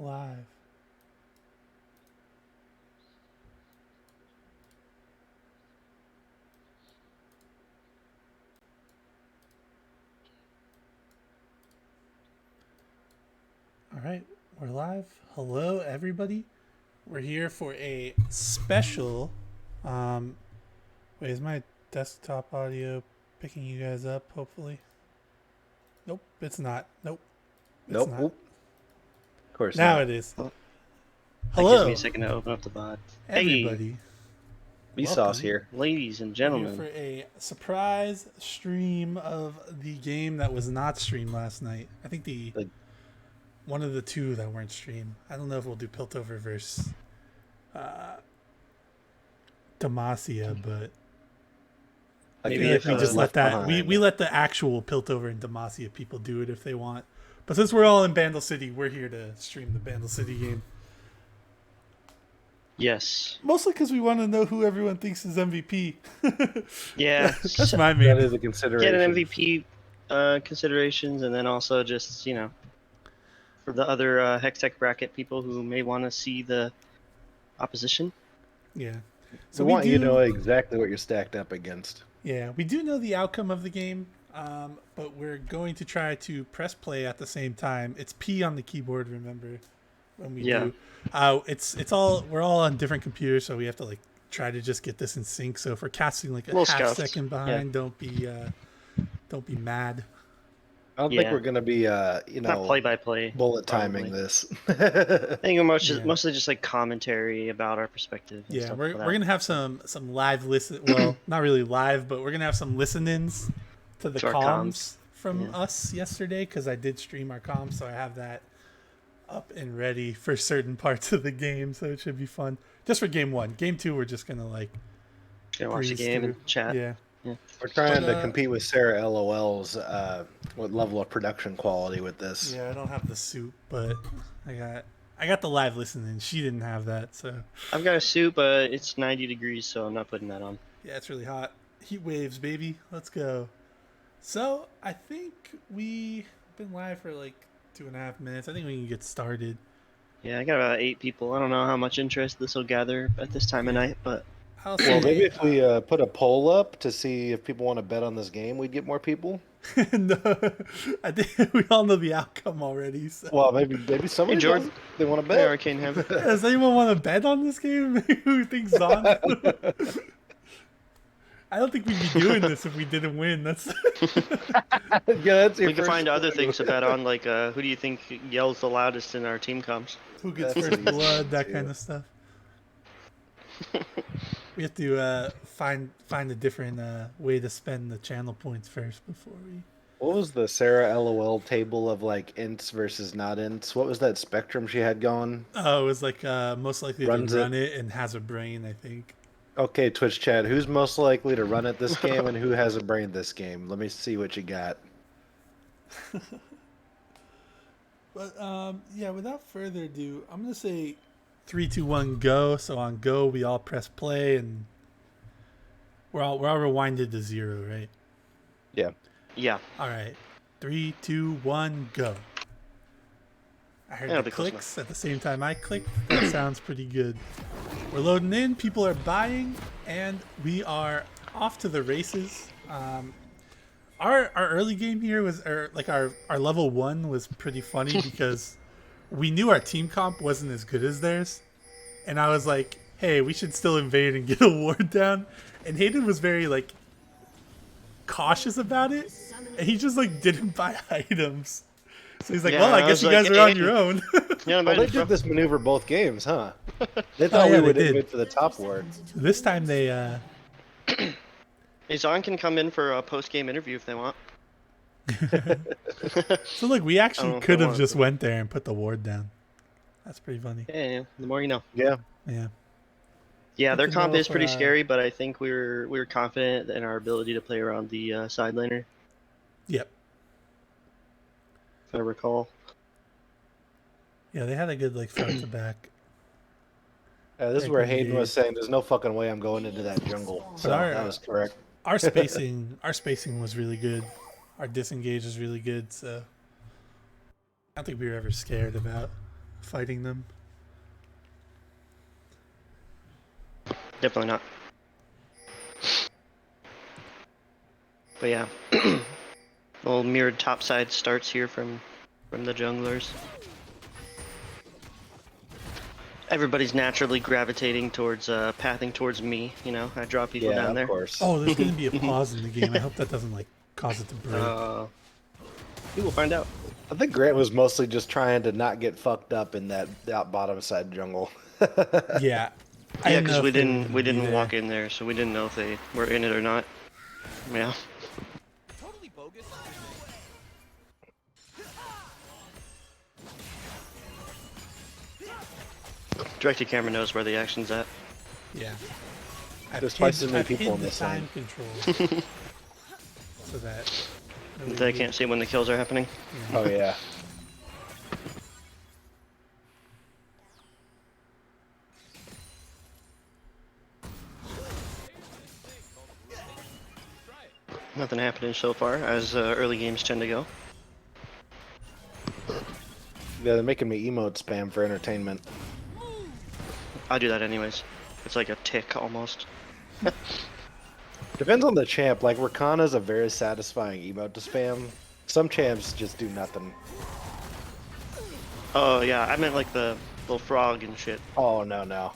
Live. All right, we're live. Hello, everybody. We're here for a special. Wait, is my desktop audio picking you guys up? Hopefully. Nope, it's not. Nope, it's not. Of course now not. it is. That Hello, gives me a second to open up the bot. everybody. Vsauce here. Ladies and We're here gentlemen. for a surprise stream of the game that was not streamed last night. I think one of the two that weren't streamed. I don't know if we'll do Piltover versus Demacia, but maybe if we just let that we let the actual Piltover and Demacia people do it if they want. But since we're all in Bandle City, we're here to stream the Bandle City game. Yes. Mostly because we want to know who everyone thinks is MVP. Yeah. That's my main. That is a consideration. Get an MVP considerations, and then also just, for the other Hextech bracket people who may want to see the opposition. Yeah. So we want you to know exactly what you're stacked up against. Yeah, we do know the outcome of the game, but we're going to try to press play at the same time. It's P on the keyboard, remember, when we do. We're all on different computers, so we have to try to just get this in sync. So if we're casting a half second behind, don't be mad. I don't think we're gonna be not play by play bullet timing this. I think we're mostly just commentary about our perspective. Yeah, we're gonna have some live listen. Well, not really live, but we're gonna have some listen-ins to the comms from us yesterday, because I did stream our comms, so I have that up and ready for certain parts of the game, so it should be fun. Just for game one. Game two, we're just gonna watch the game and chat. Yeah. We're trying to compete with Sarah LOL's what level of production quality with this. Yeah, I don't have the suit, but I got the live listening. She didn't have that, so I've got a suit, but it's 90 degrees, so I'm not putting that on. Yeah, it's really hot. Heat waves, baby. Let's go. So I think we've been live for 2.5 minutes. I think we can get started. Yeah, I got about 8 people. I don't know how much interest this will gather at this time of night, but well, maybe if we put a poll up to see if people want to bet on this game, we'd get more people. No, I think we all know the outcome already. So. Well, maybe somebody Jordan, they want to bet. Arcane Heaven. Does anyone want to bet on this game? Who thinks Zaun? I don't think we'd be doing this if we didn't win. That's we can find other things to bet on, like who do you think yells the loudest in our team comms? Who gets first blood, that kind of stuff. We have to find a different way to spend the channel points first before we. What was the Sarah LOL table of ints versus not ints? What was that spectrum she had going? Oh, it was most likely to run it and has a brain, I think. Okay, Twitch chat, who's most likely to run it this game and who has a brain this game? Let me see what you got. But yeah, without further ado, I'm gonna say 3, 2, 1, go. So on go, we all press play, and we're all rewinded to 0, right? Yeah. Yeah. All right. 3, 2, 1, go. I heard the clicks at the same time I clicked. That sounds pretty good. We're loading in. People are buying, and we are off to the races. Our early game here was our level 1 was pretty funny because we knew our team comp wasn't as good as theirs, and I was like, hey, we should still invade and get a ward down. And Hayden was very cautious about it, and he just didn't buy items. So he's like, well, I guess you guys are on your own. Yeah, well, they did this maneuver both games, huh? They thought we would invade for the top ward. This time they Hey, Zaun can come in for a post-game interview if they want. So look, we actually could have just went there and put the ward down. That's pretty funny. Yeah, the more you know. Yeah. Yeah, their comp is pretty scary, but I think we were confident in our ability to play around the side laner. Yep. If I recall. Yeah, they had a good front to back. This is where Hayden was saying, "There's no fucking way I'm going into that jungle." So that was correct. Our spacing was really good. Our disengage was really good. So I don't think we were ever scared about fighting them. Definitely not. But yeah, little mirrored topside starts here from the junglers. Everybody's naturally gravitating towards, pathing towards me. You know, I draw people Yeah, down of there. course. Oh, there's gonna be a pause in the game. I hope that doesn't like cause it to break. We will find out. I think Grant was mostly just trying to not get fucked up in that bottom side jungle. Yeah. I Yeah, didn't know because we if they were didn't gonna we be didn't there. walk in there, so we didn't know if they were in it or not. Yeah. Totally bogus. Directed camera knows where the action's at. Yeah. There's twice as many I've people hid in the this time thing. control so that They can't see when the kills are happening. Oh yeah. Nothing happening so far, as early games tend to go. Yeah, they're making me emote spam for entertainment. I do that anyways. It's like a tick almost. Depends on the champ. Like Rakana's a very satisfying emote to spam. Some champs just do nothing. Oh yeah, I meant like the little frog and shit. Oh no no.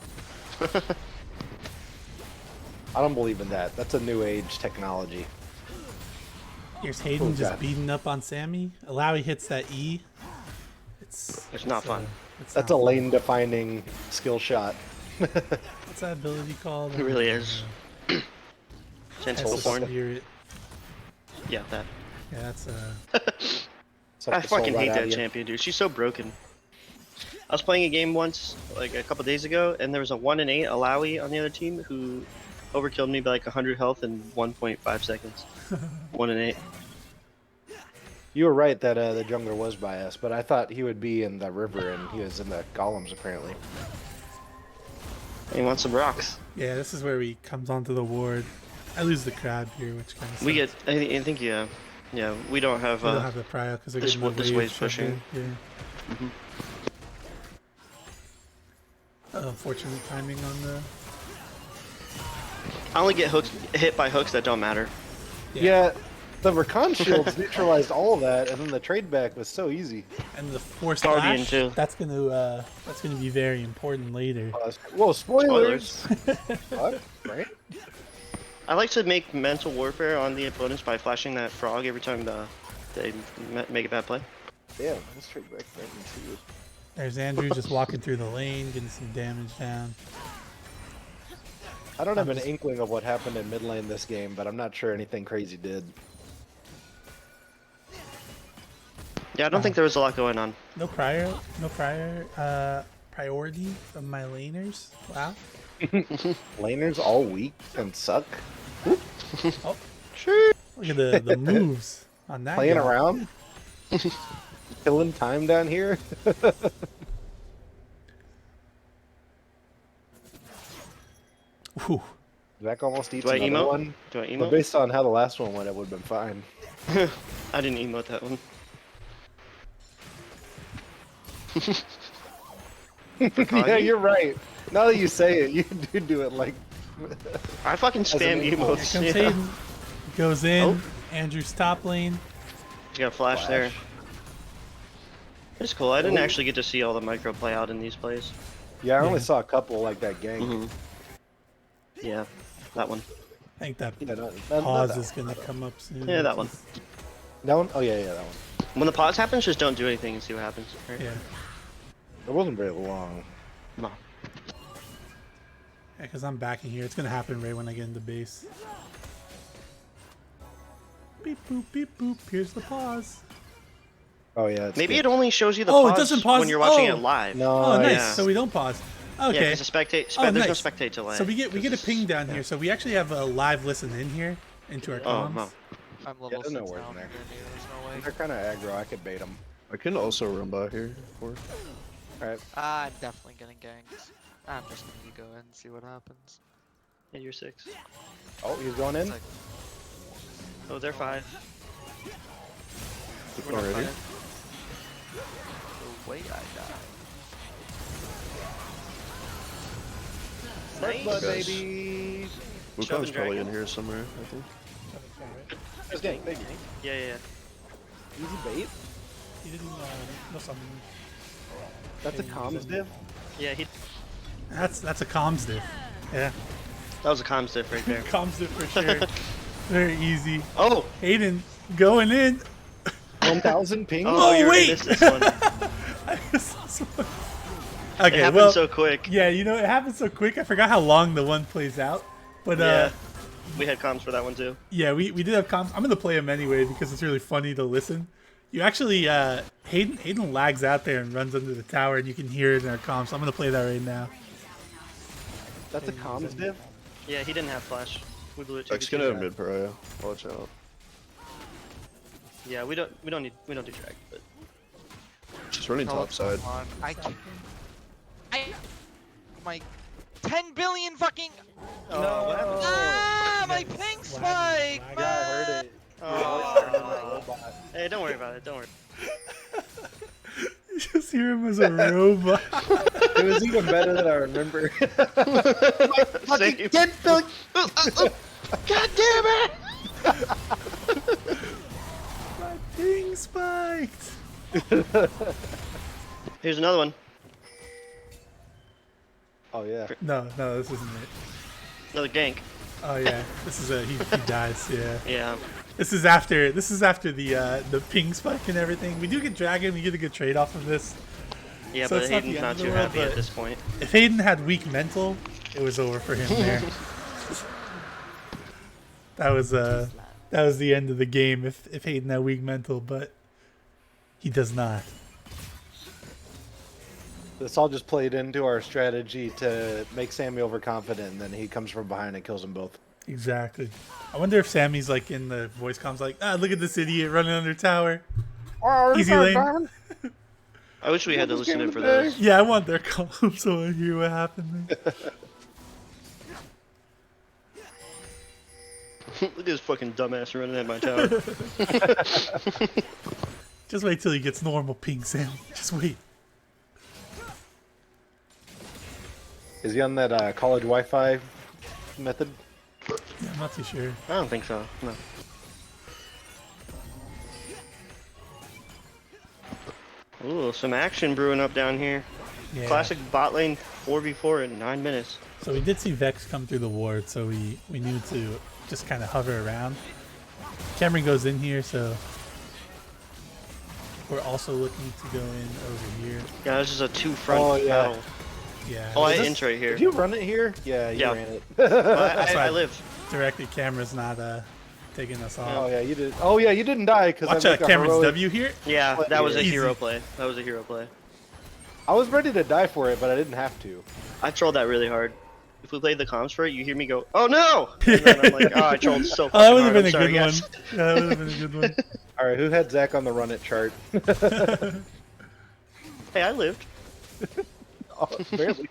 I don't believe in that. That's a new age technology. Here's Hayden just God. beating up on Sammy. Alawi hits that E. It's not fun. It's That's not a fun. lane defining skill shot. What's that ability called? It really is. Sensible Test the porn. spirit. Yeah, that. Yeah, that's Suck I the soul fucking right hate out that of you. champion, dude. She's so broken. I was playing a game once, like a couple days ago, and there was a 1-8 Alawi on the other team who overkilled me by like 100 health in 1.5 seconds. 1-8. You were right that the jungler was by us, but I thought he would be in the river and he was in the golems apparently. He wants some rocks. yeah. This is where he comes onto the ward. I lose the crab here, which kind of We get, I think, yeah, we don't have, we don't have the prio because they're this getting the this wave wave's shoved pushing. in. Yeah. Unfortunate timing on the. I only get hit by hooks that don't matter. Yeah, the Rakan shields neutralized all of that, and then the trade back was so easy. And the force Guardian, slash, too. that's gonna be very important later. Whoa, spoilers! What? Right? I like to make mental warfare on the opponents by flashing that frog every time they make a bad play. Yeah, let's trade back there and see it. There's Andrew just walking through the lane, getting some damage down. I don't have an inkling of what happened in mid lane this game, but I'm not sure anything crazy did. Yeah, I don't think there was a lot going on. No priority from my laners. Wow. Laners all weak and suck. Oh, Sure. look at the moves on that. Playing guy. around. Killing time down here. Whew. Zach almost eats Do I another emote? one. Do I But emote? based on how the last one went, it would have been fine. I didn't emote that one. Yeah, you're right. Now that you say it, you do it like. I fucking spam As an emotes. Here comes Yeah. Hayden. Goes in. Oh. Andrew's top lane. You got a flash there. It's cool. I didn't actually get to see all the micro play out in these plays. Yeah, I only Yeah. saw a couple like that gank. Mm-hmm. Yeah, that one. I think that Yeah, not pause that is gonna come up soon. Yeah, that one. That one? Oh, yeah, that one. When the pause happens, just don't do anything and see what happens. Right? Yeah. It wasn't very long. No. Yeah, because I'm backing here. It's gonna happen right when I get into base. Beep boop beep boop. Here's the pause. Oh, yeah. It's Maybe good. it only shows you the Oh, it pause, doesn't pause- when you're watching oh. it live. No, Oh, nice. yeah. So we don't pause. Yeah, Okay. because the Oh, there's no nice. spectate delay. So we get a This ping is- down here. So we actually have a live listen in here into our Oh, comms. no. I'm level there's 6 no now. word in there. There's no way. They're kind of aggro. I could bait them. I can also run by here. Or... Alright. I'm definitely getting ganked. I'm just gonna go in and see what happens. Yeah, you're 6. Oh, he's going in? It's like, Oh, they're 5. we're not Already? fighting. The way I die. Nice. Blood, Guys. baby. Wukong's Shoving probably dragon. in here somewhere, I think. There's gang, big gang. Yeah. Easy bait. He didn't no summon. That's a comms div. Yeah, he. That's a comms diff. Yeah, That was a comms diff right there. comms diff for sure. Very easy. Oh. Hayden going in. 1,000 ping. Oh, you already wait. missed this one. Okay, It happened well, so quick. yeah, you know, it happened so quick. I forgot how long the one plays out. But Yeah. We had comms for that one too. yeah, we did have comms. I'm gonna play them anyway because it's really funny to listen. You actually, Hayden lags out there and runs under the tower, and you can hear it in our comms. So I'm gonna play that right now. That's a comms div. Yeah, he didn't have flash. We blew it. Jack's gonna have mid pariah. Watch out. Yeah, we don't do drag, but She's running top side. Come on. My 10 billion fucking. oh, what happened? Ah, my ping spike. Yeah, I heard it. Oh. Hey, don't worry about it. Don't worry. You just hear him as a robot. It was even better than I remember. Same. God damn it! My ping spiked. Here's another one. Oh yeah. No, this isn't it. Another gank. Oh yeah, this is he dies. Yeah, Yeah. this is after the ping spike and everything. We do get dragon. We get a good trade off of this. Yeah, So but it's not Hayden's the not end of too the world, happy at but- this point. If Hayden had weak mental, it was over for him there. That was the end of the game if Hayden had weak mental, but he does not. This all just played into our strategy to make Sammy overconfident, and then he comes from behind and kills them both. Exactly. I wonder if Sammy's like in the voice comms like, look at this idiot running under tower. Easy lane. I wish we had to listen in for those. Yeah, I want their column so I hear what happened there. Look at this fucking dumbass running at my tower. Just wait till he gets normal ping, Sam. Just wait. Is he on that college Wi-Fi method? Yeah, I'm not too sure. I don't think so. No. Ooh, some action brewing up down here. Yeah. Classic bot lane 4v4 in 9 minutes. So we did see Vex come through the ward, so we knew to just kind of hover around. Cameron goes in here, so we're also looking to go in over here. Yeah, this is a two-front Oh, yeah. battle. Yeah, Oh, I Is this- int right here. Did you run it here? Yeah, you Yeah. ran it. Well, I fine. live. directed camera's not taking us off. Oh yeah, you did. Oh yeah, you didn't die because Watch out, Cameron's W here. Yeah, that was a Easy. hero play. That was a hero play. I was ready to die for it, but I didn't have to. I trolled that really hard. If we played the comms for it, you hear me go, "Oh no!" And then I'm like, "Oh, I trolled so fucking Oh, that would have hard. been I'm a sorry, good guys." one. Yeah, that would have been a good one. All right, who had Zach on the run it chart? Hey, I lived. Oh, barely.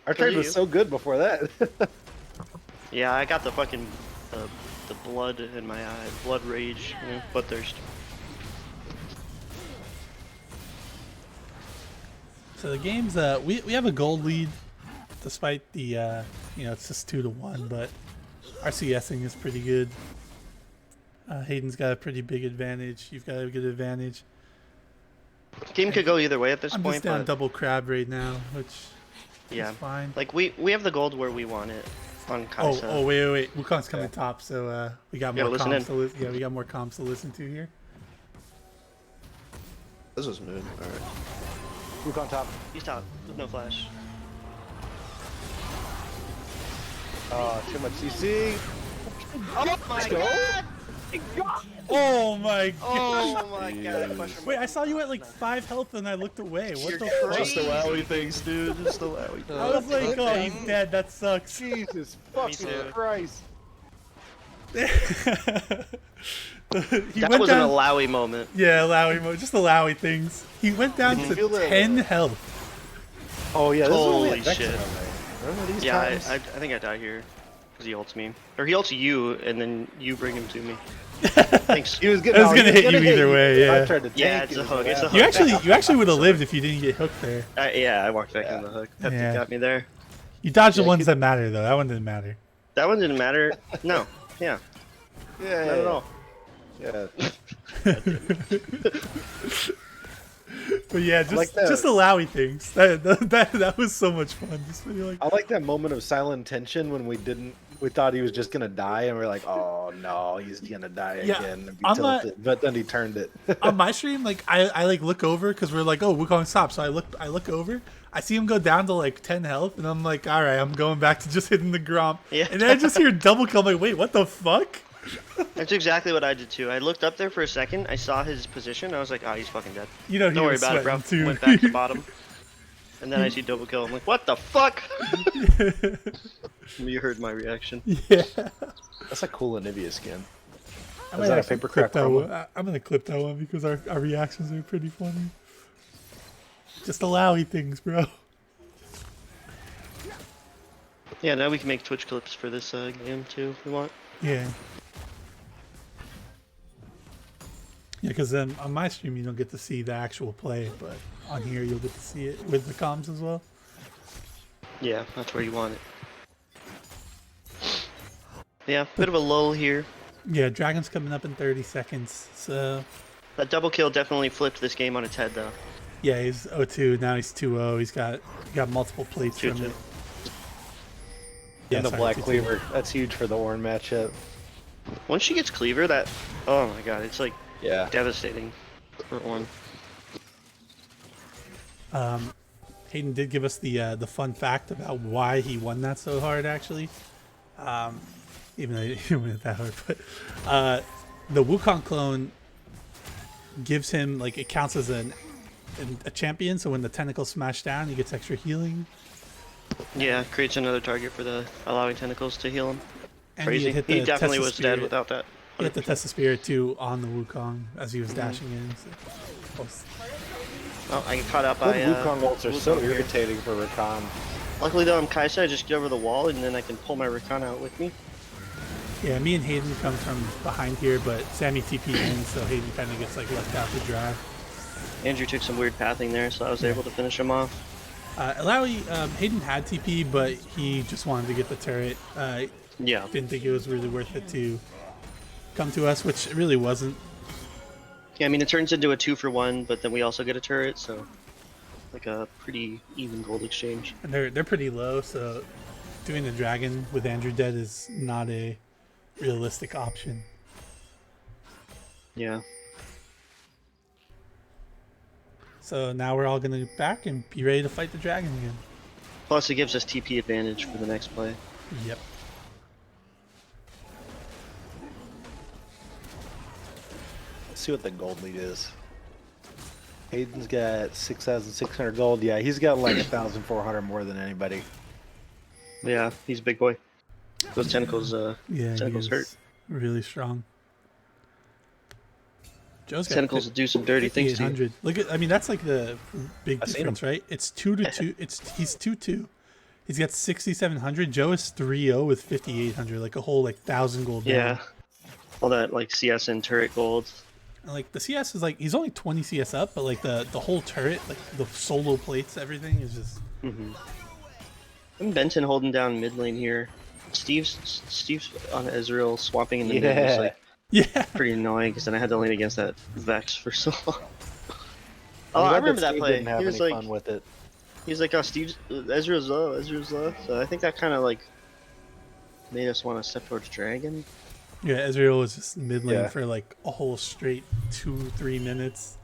Our trade was so good before that. Yeah, I got the fucking the blood in my eye, blood rage, you know, bloodthirst. So the game's we have a gold lead, despite the it's just 2-1, but our CSing is pretty good. Hayden's got a pretty big advantage. You've got a good advantage. Game could go either way at this I'm point, just down but double crab right now, which yeah, is fine. like we have the gold where we want it on Kaisa. Oh wait. Wukong's coming top, so we got Yeah, more listen comms in. to listen. Yeah, we got more comms to listen to here. This is mid. Alright. Luke on top. He's top with no flash. Oh, too much CC. Oh my god! Oh my god! Oh my god! Question Wait, I saw you at like 5 health and I looked away. What You're the crazy. fuck? Just the wowie things, dude. Just the wowie. I was like, oh, he's dead. That sucks. Jesus fucking too. Christ. He that went was an down. Alawi moment. Yeah, Lowy mode. Just the Lowy things. He went down to feel that? 10 health. Oh yeah, this Holy is only at shit. Vexen, right? Remember these Yeah, times? I think I die here because he ults me, or he ults you, and then you bring him to me. Thanks. He was I was gonna hit you either way, I yeah. tried to tank Yeah, it's it a as hook, it's a well. hook. You actually would have lived if you didn't get hooked there. Yeah, I walked back in the hook. Pepsi Yeah. got me there. You dodged the Yeah, ones that matter though. That one didn't matter. That one didn't matter. No. Yeah. Yeah. Not at all. Yeah. But yeah, just like that. just allowy things. That was so much fun. Just when you're like, I like that moment of silent tension when we thought he was just gonna die, and we're like, oh no, he's gonna die Yeah, again and be I'm not- tilted. But then he turned it. on my stream, like I like look over because we're like, oh, Wukong stop. So I look over. I see him go down to like 10 health, and I'm like, all right, I'm going back to just hitting the Gromp. Yeah. And then I just hear double kill. I'm like, wait, what the fuck? That's exactly what I did too. I looked up there for a second. I saw his position. I was like, oh, he's fucking dead. You know, he Don't worry was about it, bro. sweating, too. Went back to bottom. And then I see double kill. I'm like, what the fuck? You heard my reaction. Yeah. That's a cool Anivia skin. I Is might that a actually paper clip crack that promo? one. I'm gonna clip that one because our reactions are pretty funny. Just allowy things, bro. Yeah, now we can make Twitch clips for this game too if we want. Yeah. Yeah, because then on my stream you don't get to see the actual play, but on here you'll get to see it with the comms as well. Yeah, that's where you want it. Yeah, bit of a lull here. Yeah, Dragon's coming up in 30 seconds, so... That double kill definitely flipped this game on its head though. Yeah, he's 0-2, now he's 2-0, he's got multiple plates from 2-2. it. Yeah, And the sorry, Black 2-2. Cleaver. That's huge for the Ornn matchup. Once she gets Cleaver, that... Oh my god, it's like Yeah. devastating for Ornn. Hayden did give us the fun fact about why he won that so hard, actually. Even though he didn't win it that hard, but the Wukong clone gives him, like, it counts as a champion, so when the tentacles smash down, he gets extra healing. Yeah, creates another target for the allowing tentacles to heal him. And Crazy. hit He the definitely Test of was dead Spirit. without that. He hit the Test of Spirit too on the Wukong as he was dashing in. So. Oh, I get caught out Those by Wukong ults are so Wukong here. irritating for Rakan. Luckily though, I'm Kaisa. I just get over the wall and then I can pull my Rakan out with me. Yeah, me and Hayden come from behind here, but Sammy TP'd in, so Hayden kind of gets like left out to dry. Andrew took some weird pathing there, so I was able to finish him off. Alawi, Hayden had TP, but he just wanted to get the turret. Yeah. Didn't think it was really worth it to come to us, which it really wasn't. Yeah, I mean, it turns into a 2-for-1, but then we also get a turret, so like a pretty even gold exchange. And they're pretty low, so doing the dragon with Andrew dead is not a realistic option. Yeah. So now we're all gonna back and be ready to fight the dragon again. Plus, it gives us TP advantage for the next play. Yep. Let's see what the gold lead is. Hayden's got 6,600 gold. Yeah, he's got like 1,400 more than anybody. Yeah, he's a big boy. Those tentacles, Yeah, he tentacles is hurt. really strong. Joe's got Tentacles do some dirty things to you. 5,800. Look at, I mean, that's like the big I've seen difference, right? It's 2-2. He's 2-2. He's got 6,700. Joe is 3-0 with 5,800, like a whole like 1,000 gold. Yeah. down. All that like CS and turret gold. And, like the CS is like he's only 20 CS up, but like the whole turret, like the solo plates, everything is just. And Benton holding down mid lane here. Steve's on Ezreal swapping in the mid was like Yeah. pretty annoying because then I had to lane against that Vex for so long. I'm Oh, I glad remember that Steve play. Didn't have He was any like, fun with it. he's like, oh, Ezreal's low. So I think that kind of like made us want to step towards Dragon. Yeah, Ezreal was just mid lane Yeah. for like a whole straight 2-3 minutes.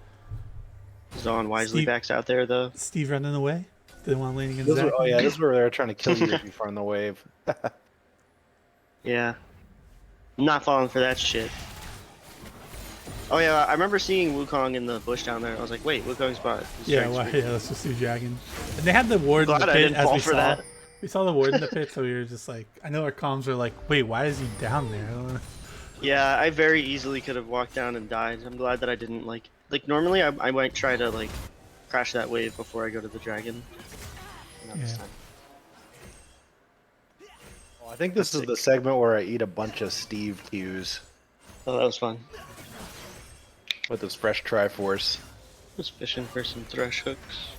Zaun wisely Steve- backs out there though. Steve running away. Didn't want to lane against This Zach. oh yeah, this is where they were trying to kill you before on the wave. Yeah. I'm not falling for that shit. Oh yeah, I remember seeing Wukong in the bush down there. I was like, wait, Wukong's spot. Yeah, yeah, let's just do dragon. And they had the ward in Glad the I pit didn't as fall we for saw. that. We saw the ward in the pit, so we were just like, I know our comms were like, wait, why is he down there? I don't know. Yeah, I very easily could have walked down and died. I'm glad that I didn't like normally I might try to like crash that wave before I go to the dragon. Not this Yeah. time. Well, I think this is the segment where I eat a bunch of Steve Qs Oh, that was fun. with his fresh Triforce. I was fishing for some thrush hooks.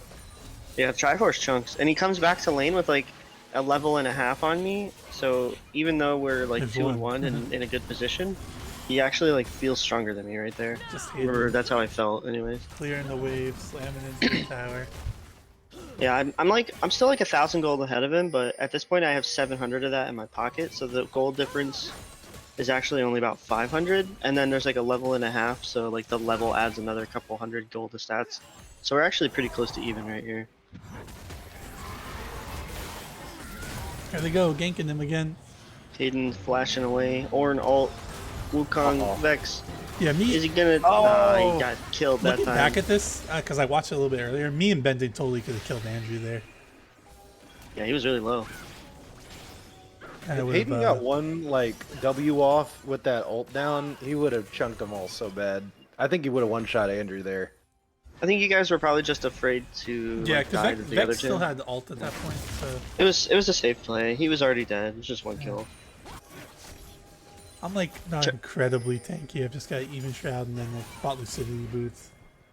Yeah, Triforce chunks, and he comes back to lane with like a level and a half on me. So even though we're like There's 2 and one. 1 and in a good position, he actually like feels stronger than me right there. Just Or that's how I felt, anyways. clearing the wave, slamming into the tower. Yeah, I'm still like 1,000 gold ahead of him, but at this point I have 700 of that in my pocket, so the gold difference is actually only about 500, and then there's like a level and a half, so like the level adds another couple hundred gold to stats. So we're actually pretty close to even right here. There they go, ganking him again. Hayden flashing away, or an ult, Wukong, Vex. Yeah, me. Is he gonna? Nah, he got killed that Looking time. back at this, because I watched it a little bit earlier, me and Bandle totally could have killed Andrew there. Yeah, he was really low. Kinda If would've, Hayden got one like W off with that ult down, he would have chunked them all so bad. I think he would have one-shot Andrew there. I think you guys were probably just afraid to yeah, like, die because to the other Vex still two. had the ult at that point, so It was a safe play. He was already dead. It was just one kill. I'm like not incredibly tanky. I've just got even shroud and then like bought lucidity boots.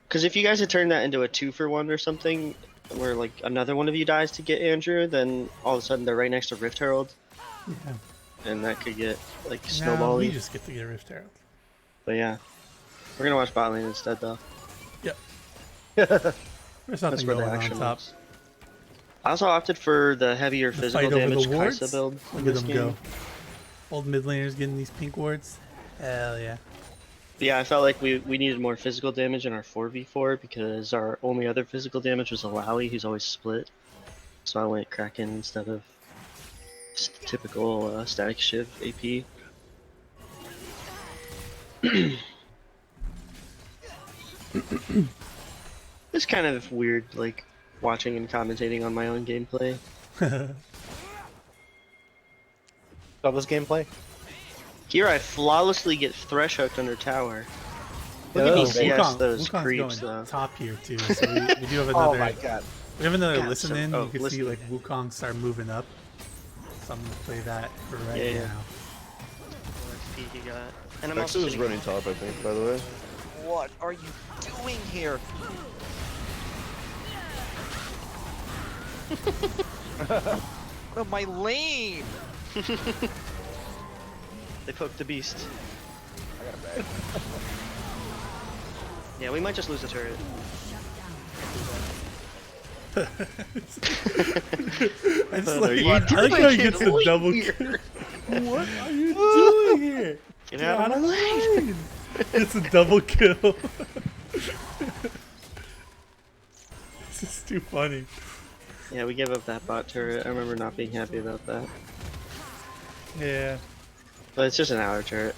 Because if you guys had turned that into a 2-for-1 or something, where like another one of you dies to get Andrew, then all of a sudden they're right next to Rift Herald, Yeah. and that could get like Now snowbally. we just get to get Rift Herald. But yeah, we're gonna watch bot lane instead though. Yep. There's That's nothing where the going on action top. is. I also opted for the heavier The physical fight over damage the wards. Kaisa build. in Look at this them game. go. Old mid laners getting these pink wards. Hell yeah. Yeah, I felt like we needed more physical damage in our 4v4 because our only other physical damage was Alawi, who's always split. So I went Kraken instead of typical Static Shiv AP. It's kind of weird, like, watching and commentating on my own gameplay. Saw this gameplay? Here I flawlessly get thresh hooked under tower. Look Oh, at me Wukong- CS those Wukong's creeps going though. top here too. So we do have Oh another. my god. We have another God, listen so- in. oh, You can listen see in. like Wukong start moving up. So I'm gonna play that for right Yeah, yeah. now. What XP he got. And I'm Vex also is sitting- running top, I think, by the way. What are you doing here? Go my lane! They poked the beast. I got a bag. Yeah, we might just lose the turret. I just What like, are you I like how he doing gets the double here? kill. What are you doing here? Get out of my lane! It's a double kill. This is too funny. Yeah, we gave up that bot turret. I remember not being happy about that. Yeah. But it's just an hour turret.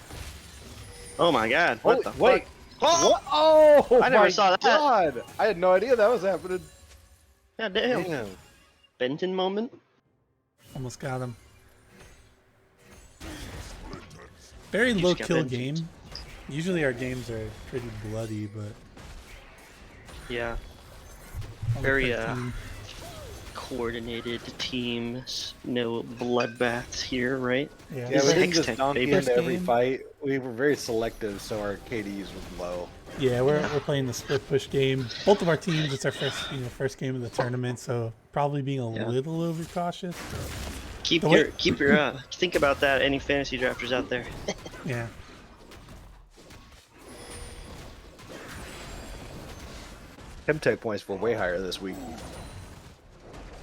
Oh my god, what the wait. fuck? What? Oh, I never my saw that. God. I had no idea that was happening. God damn. Damn. Benton moment? Almost got him. Very You low just got kill vengeance. game. Usually our games are pretty bloody, but Yeah. only Very, 13. Coordinated teams, no bloodbaths here, right? Yeah. Yeah, This we is didn't just Hextech, donkey baby. into every Game. fight. We were very selective, so our KDs was low. Yeah, we're playing the split push game. Both of our teams, it's our first game of the tournament, so probably being a Yeah. little overcautious. Keep The your way- think about that, any fantasy drafters out there. Yeah. Hextech points were way higher this week.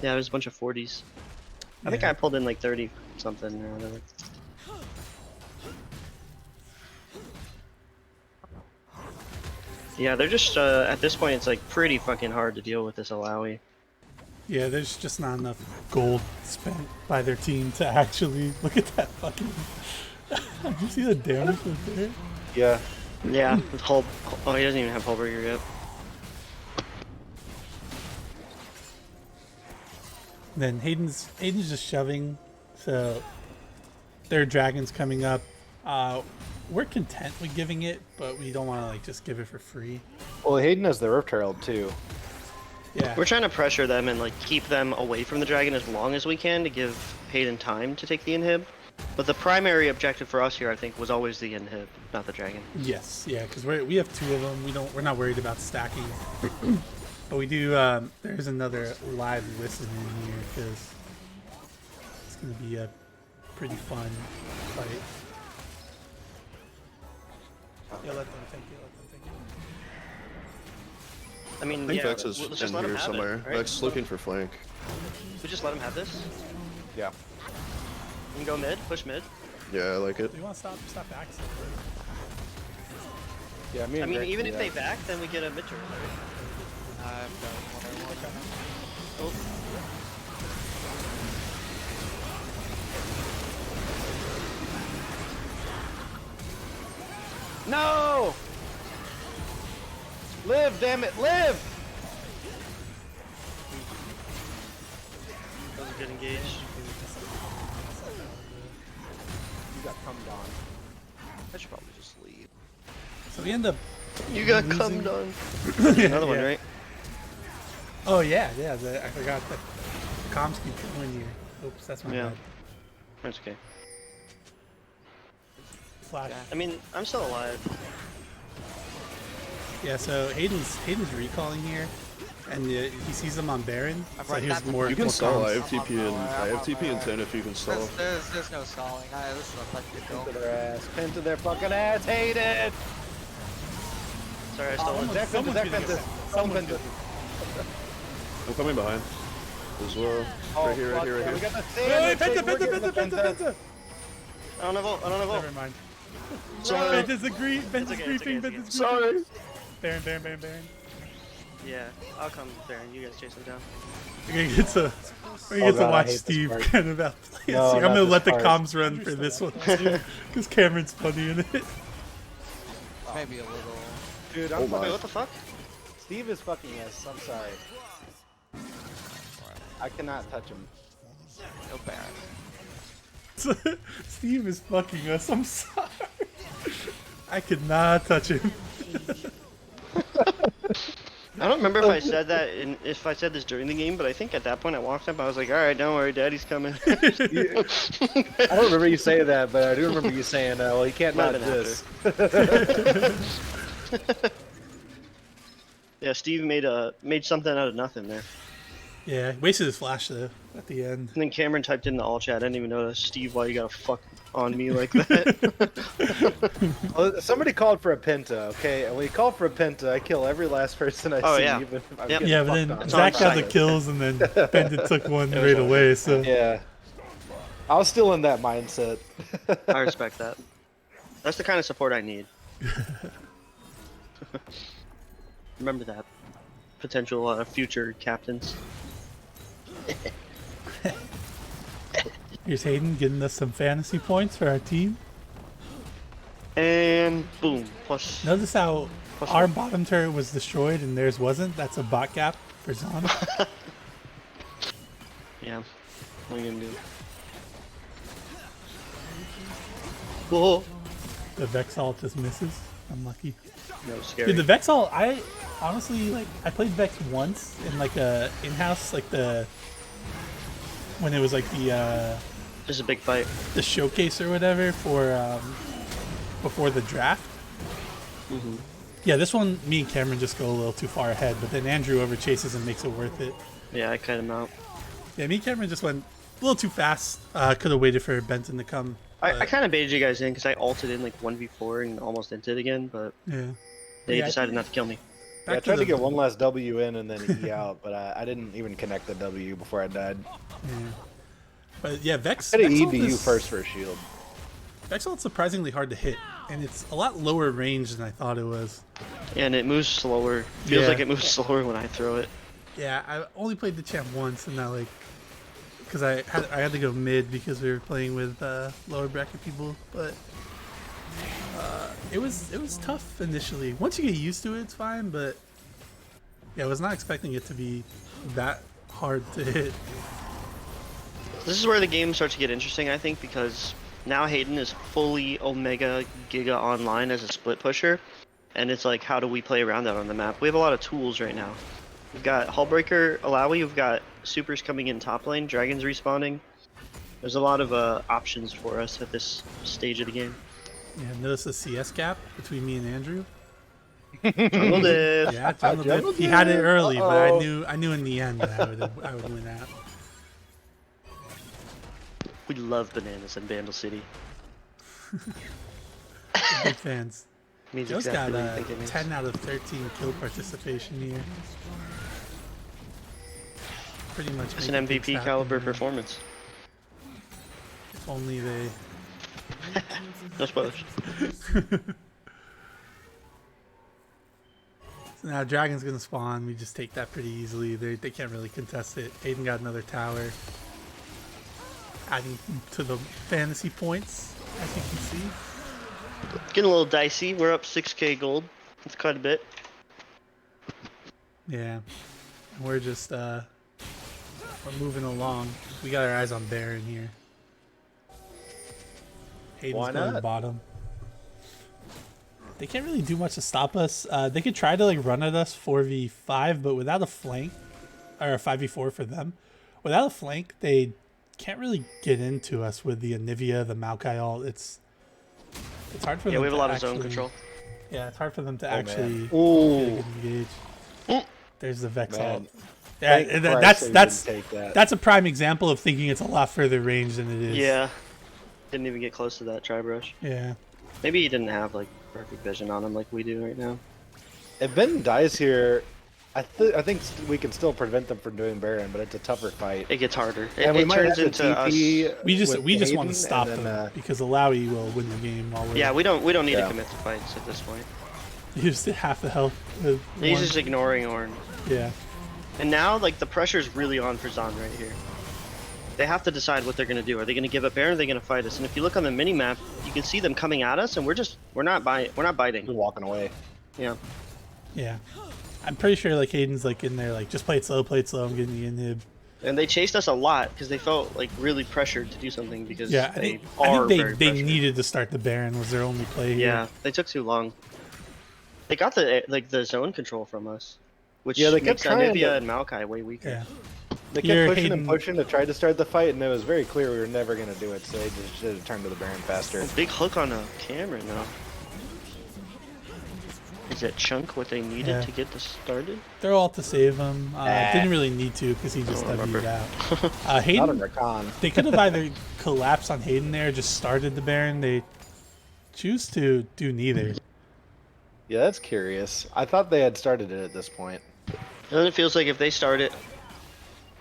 Yeah, there's a bunch of 40s. I think Yeah. I pulled in like 30 something or whatever. Yeah, they're just at this point it's like pretty fucking hard to deal with this Alawi. Yeah, there's just not enough gold spent by their team to actually look at that fucking. Did you see the damage was there? Yeah. Yeah, with Hul. Oh, he doesn't even have Hulberger yet. Then Hayden's just shoving, so their dragon's coming up. We're content with giving it, but we don't want to like just give it for free. Well, Hayden has the Rift Herald too. Yeah. We're trying to pressure them and like keep them away from the dragon as long as we can to give Hayden time to take the inhib. But the primary objective for us here, I think, was always the inhib, not the dragon. Yes, yeah, because we have two of them. We're not worried about stacking, but we do. There's another live listen in here because gonna be a pretty fun fight. Yeah, let them take it. Let them take it. I mean, I think yeah, Vex is let's just in let him here have somewhere. it, right? Vex is looking for flank. We just let him have this. Yeah. You can go mid, push mid. Yeah, I like it. Do you want to stop axing? Yeah, me I and mean, Greg even do if that. they back, then we get a mid turret. I've done what I want. Oh, No! Live, damn it, live! doesn't get engaged. You got cummed on. I should probably just leave. So we end up. You got losing. cummed on. Another one, Yeah. right? Oh yeah. I forgot that comms keep going here. Oops, that's my Yeah. bad. That's okay. Flash. I mean, I'm still alive. Yeah. So Hayden's recalling here, and he sees him on Baron. So right, here's that's- more. You can more stall. comms. I have TP and I have TP and 10 if you can stall. There's no stalling. This is a fucking Pin to go. their ass. Pin to their fucking ass. Hate it! Sorry, I stole it. Zach someone's Zach gonna Penta. get Someone Penta. I'm coming behind as well. Oh, Right here, right fuck, here, right yeah, we here. got the Hey, sandwich. Penta, We're Penta, getting the Penta, Penta. I don't have ult. I don't have ult. Never mind. Sorry. Penta's agree. Penta's okay, it's griefing. okay, Penta's it's griefing. Sorry. Baron. Yeah, I'll come, Baron. You guys chase him down. We're gonna get to God, I watch hate this Steve part. kind of outplay No, us here. I'm not gonna this let the part. comms run for this one too, because Cameron's funny in it. Maybe a little. Dude, Oh I'm my. Wait, what the fuck? Steve is fucking us. I'm sorry. I cannot touch him. No Baron. Steve is fucking us. I'm sorry. I could not touch him. I don't remember if I said that if I said this during the game, but I think at that point I walked up. I was like, "All right, don't worry, Daddy's coming." I don't remember you saying that, but I do remember you saying, well, you can't Might dodge have been this. Yeah, Steve made something out of nothing there. Yeah, wasted his flash though at the end. And then Cameron typed in the all chat. I didn't even notice. Steve, why you gotta fuck on me like that? Well, somebody called for a Penta, okay? And when you call for a Penta, I kill every last person I Oh, see, yeah. even if I'm Yep. getting Yeah, but fucked then on. Zach on got the site. kills, and then Bendit took one right away. So Yeah. I was still in that mindset. I respect that. That's the kind of support I need. Remember that. Potential future captains. here's Hayden getting us some fantasy points for our team. And boom. Plus. Notice how Plus our one. bottom turret was destroyed and theirs wasn't. That's a bot gap for Zaun. Yeah. What are you gonna do? Whoa. The Vex ult just misses. Unlucky. No, scary. Dude, the Vex ult, I honestly, like, I played Vex once in, like, a in-house, like, when it was, like, Just a big fight. the showcase or whatever for, before the draft. Yeah, this one, me and Cameron just go a little too far ahead, but then Andrew over chases and makes it worth it. Yeah, I cut him out. Yeah, me and Cameron just went a little too fast. Could have waited for Benton to come. I kind of baited you guys in because I ulted in like 1v4 and almost entered again, but Yeah. they Yeah, I decided think- not to kill me. Yeah, I Back tried to the- get one last W in and then E out, but I didn't even connect the W before I died. Yeah. But yeah, Vex. I had to Vex E ult to you is- first for a shield. Vex ult's surprisingly hard to hit, and it's a lot lower range than I thought it was. And it moves slower. Feels Yeah. like it moves slower when I throw it. Yeah, I only played the champ once, and now like, because I had to go mid because we were playing with lower bracket people, but it was tough initially. Once you get used to it, it's fine. But yeah, I was not expecting it to be that hard to hit. This is where the game starts to get interesting, I think, because now Hayden is fully Omega Giga online as a split pusher, and it's like, how do we play around that on the map? We have a lot of tools right now. We've got Hullbreaker, Alawi, we've got supers coming in top lane, dragons respawning. There's a lot of options for us at this stage of the game. Yeah, notice the CS gap between me and Andrew. Jungle diff. Yeah, Jungle Jungle Diff. He had it Diff. early, but Uh-oh. I knew in the end that I would win out. We love bananas in Bandle City. Big fans. Means Joe's exactly got what you a think it means. 10 out of 13 kill participation here. Pretty much. It's make an things MVP happen caliber here. performance. If only they. No spoilers. So now Dragon's gonna spawn. We just take that pretty easily. They can't really contest it. Aiden got another tower. Adding to the fantasy points, as you can see. Getting a little dicey. We're up 6k gold. That's quite a bit. Yeah. And we're just we're moving along. We got our eyes on Baron here. Hayden's Why going not? bottom. They can't really do much to stop us. They could try to like run at us 4v5, but without a flank, or a 5v4 for them, without a flank, they can't really get into us with the Anivia, the Maokai ult. It's hard for them. Yeah, we have a to lot of actually, zone control. Yeah, it's hard for them to Oh, actually man. get a Ooh, good engage. There's the Vex man. ult. Yeah, Thank and Christ they that's didn't take that. that's a prime example of thinking it's a lot further range than it is. Yeah. Didn't even get close to that tri-brush. Yeah. Maybe he didn't have like perfect vision on him like we do right now. If Ben dies here, I think we can still prevent them from doing Baron, but it's a tougher fight. It gets harder. And It we might turns have to into us. TP We just with want to Hayden, stop and them then, because Alawi will win the game while we're Yeah, we don't need Yeah. to commit to fights at this point. just half the health with He's one. just ignoring Ornn. Yeah. And now, like, the pressure's really on for Zaun right here. They have to decide what they're going to do. Are they going to give up Baron or are they going to fight us? And if you look on the mini-map, you can see them coming at us, and we're not biting. We're walking away. Yeah. Yeah. I'm pretty sure like Hayden's like in there like just play it slow, I'm getting the inhib. And they chased us a lot because they felt like really pressured to do something because Yeah, they I are think very they pressured. needed to start the Baron was their only play here. Yeah, they took too long. They got the zone control from us, which Yeah, they kept makes trying Anivia to- and Maokai way weaker. Yeah. They Here, kept pushing Hayden- and pushing to try to start the fight, and it was very clear we were never going to do it, so they just should have turned to the Baron faster. Oh, big hook on a camera now. Is that chunk what they needed Yeah. to get this started? They're all to save him. Nah. Didn't really need to because he just I don't W'd remember. out. Not a Hayden, Rakan. they could have either collapsed on Hayden there, or just started the Baron. They choose to do neither. Yeah, that's curious. I thought they had started it at this point. And then it feels like if they start it,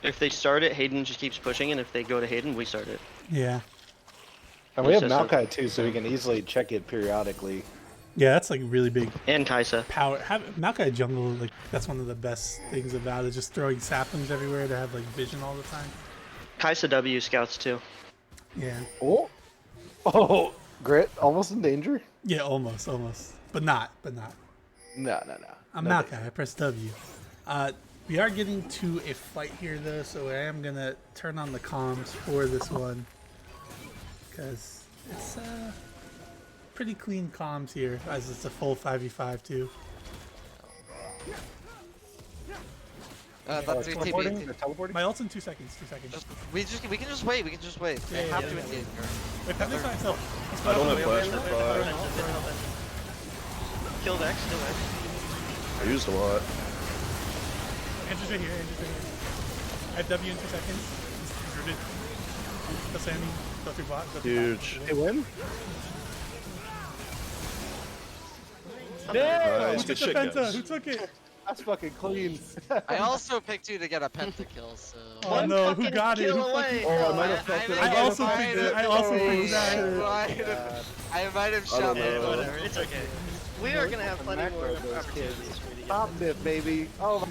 Hayden just keeps pushing, and if they go to Hayden, we start it. Yeah. And we have It's just Maokai too, so we can easily check it periodically. Yeah, that's like really big And Kaisa. power. Maokai jungle, like that's one of the best things about it. Just throwing saplings everywhere to have like vision all the time. Kaisa W scouts too. Yeah. Oh, oh, Grit, almost in danger. Yeah, almost, but not. No. I'm No Maokai. I press W. We are getting to a fight here though, so I am gonna turn on the comms for this one because it's pretty clean comms here, as it's a full 5v5 too. That's They're teleporting? They're TP. teleporting? My ult's in 2 seconds. We can just wait. They Yeah, have yeah, to yeah. engage her. Wait, Pepper's by himself. I don't have flash for 5. Kill Vex, kill Vex. I used a lot. Andrew's right here. I have W in 2 seconds. He's rooted. Go Sammy. Go through bot. Go through Huge. They win? Nice, Who good took the shit, Penta? guys. Who took it? That's fucking clean. I also picked you to get a pentakill, so. Oh One no, who fucking got it? kill Who away. fucking- Oh, I might have fucked it. I also picked it. I also picked that. I might have shot don't Yeah, know. whatever. It's okay. We are gonna have plenty more Macro those opportunities for you to get. Top dip, baby. Oh, my.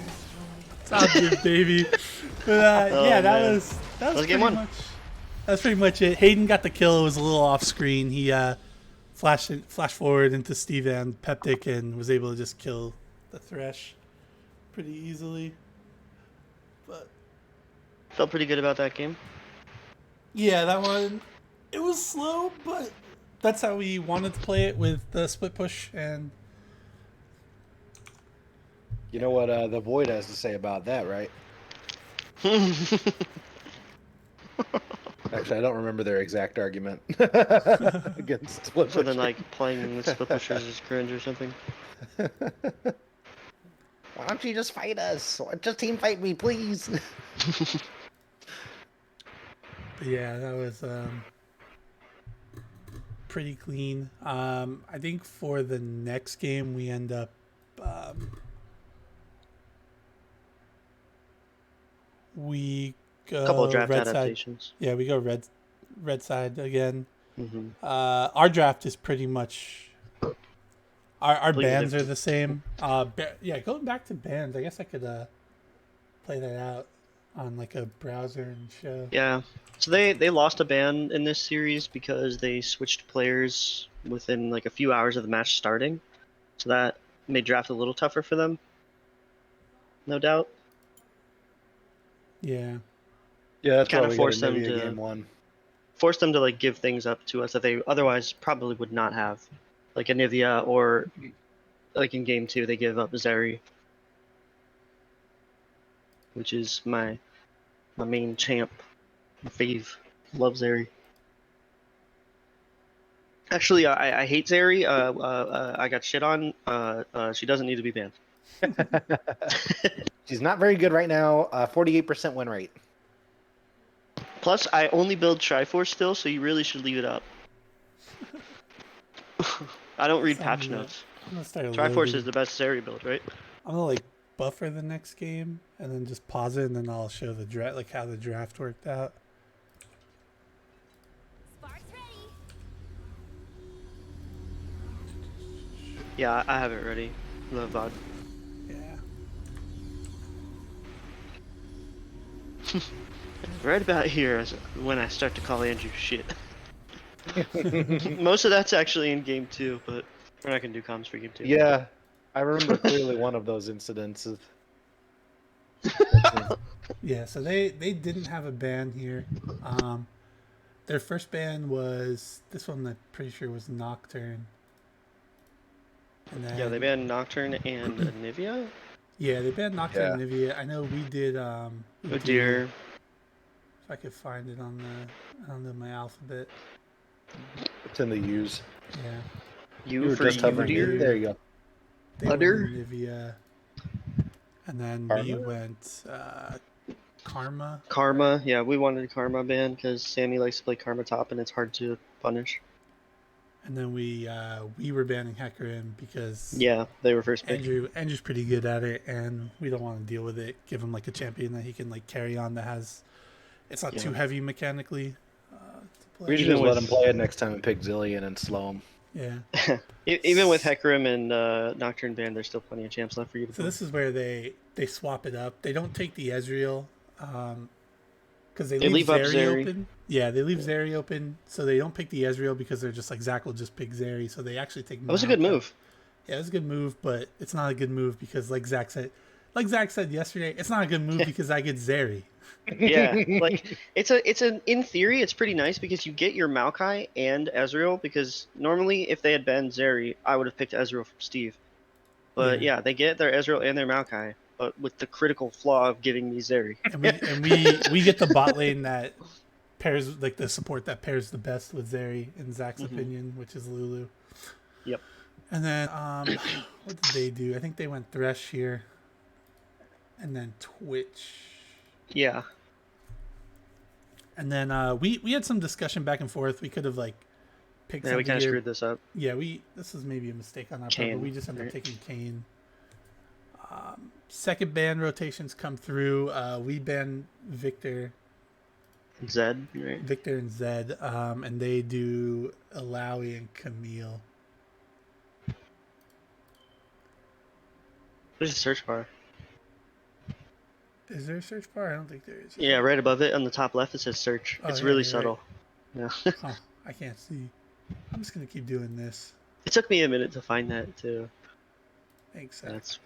Top good, baby. But yeah, Oh, that man. was Let's pretty get one. much. That's pretty much it. Hayden got the kill. It was a little off screen. He flashed forward into Steve and Peptic and was able to just kill the Thresh pretty easily. But Felt pretty good about that game. yeah, that one, it was slow, but that's how we wanted to play it with the split push. And You know what the Void has to say about that, right? Actually, I don't remember their exact argument against split Something pushing. like playing with split pushers is cringe or something. Why don't you just fight us? Just team fight me, please. But yeah, that was pretty clean. I think for the next game we end up we go A couple of draft red side. adaptations. Yeah, we go red side again. Mm-hmm. Our draft is pretty much our Completely bands are different. the same. Yeah, going back to bands, I guess I could play that out on like a browser and show. Yeah. So they lost a ban in this series because they switched players within like a few hours of the match starting. So that made draft a little tougher for them. No doubt. Yeah. Yeah, that's Kinda why we forced got them Nivea to- game 1. Forced them to like give things up to us that they otherwise probably would not have. Like Anivia or like in game 2 they give up Zeri. Which is my main champ. My fave. Love Zeri. Actually, I hate Zeri. I got shit on. She doesn't need to be banned. She's not very good right now. 48% win rate. Plus, I only build Triforce still, so you really should leave it up. I don't read patch notes. I'm gonna start Triforce loading. is the best Zeri build, right? I'm gonna like buffer the next game and then just pause it and then I'll show the draft, like how the draft worked out. Spark's ready. Yeah, I have it ready. The VOD. Yeah. Right about here is when I start to call Andrew shit. Most of that's actually in game 2, but we're not gonna do comms for game 2. Yeah, I remember clearly one of those incidences. Yeah, so they didn't have a ban here. Their first ban was this one. I'm pretty sure was Nocturne. And then, Yeah, they banned Nocturne and Anivia. Yeah, they banned Nocturne and Nivea. I know we did. Oh dear. If I could find it on the my alphabet. It's in the U's. Yeah. You were For just hovering dear. here. There you go. They went Udder? Nivea. And then we Karma? went Karma. Karma, yeah, we wanted Karma ban because Sammy likes to play Karma top and it's hard to punish. And then we were banning Hecarim because Yeah, they were first pick. Andrew's pretty good at it, and we don't want to deal with it. Give him like a champion that he can like carry on that has, it's not too heavy mechanically. To play. We should Even just let with- him play it next time and pick Zillion and slow him. Yeah. Even with Hecarim and Nocturne ban, there's still plenty of champs left for you to So play. this is where they swap it up. They don't take the Ezreal, because they leave up Zeri Zeri. open. Yeah, they leave Zeri open, so they don't pick the Ezreal because they're just like Zach will just pick Zeri. So they actually take. That was a good Maokai. move. Yeah, it was a good move, but it's not a good move because, like Zach said yesterday, it's not a good move because I get Zeri. Yeah, like it's an in theory it's pretty nice because you get your Maokai and Ezreal because normally if they had banned Zeri, I would have picked Ezreal from Steve. But yeah, they get their Ezreal and their Maokai, but with the critical flaw of giving me Zeri. And we get the bot lane that pairs, like the support that pairs the best with Zeri in Zach's opinion, which is Lulu. Yep. And then what did they do? I think they went Thresh here, and then Twitch. Yeah. And then we had some discussion back and forth. We could have like picked. Yeah, we something kind of here. screwed this up. Yeah, this was maybe a mistake on our part, but Kane, we just ended up right? taking Kane. Second ban rotations come through. We ban Victor Zed, right? and Zed, and they do Alawi and Camille. There's a search bar. Is there a search bar? I don't think there is. Yeah, right above it on the top left it says search. Oh, It's yeah, really you're subtle. Yeah. Huh, I can't see. I'm just gonna keep doing this. It took me a minute to find that too. Thanks. Zach. That's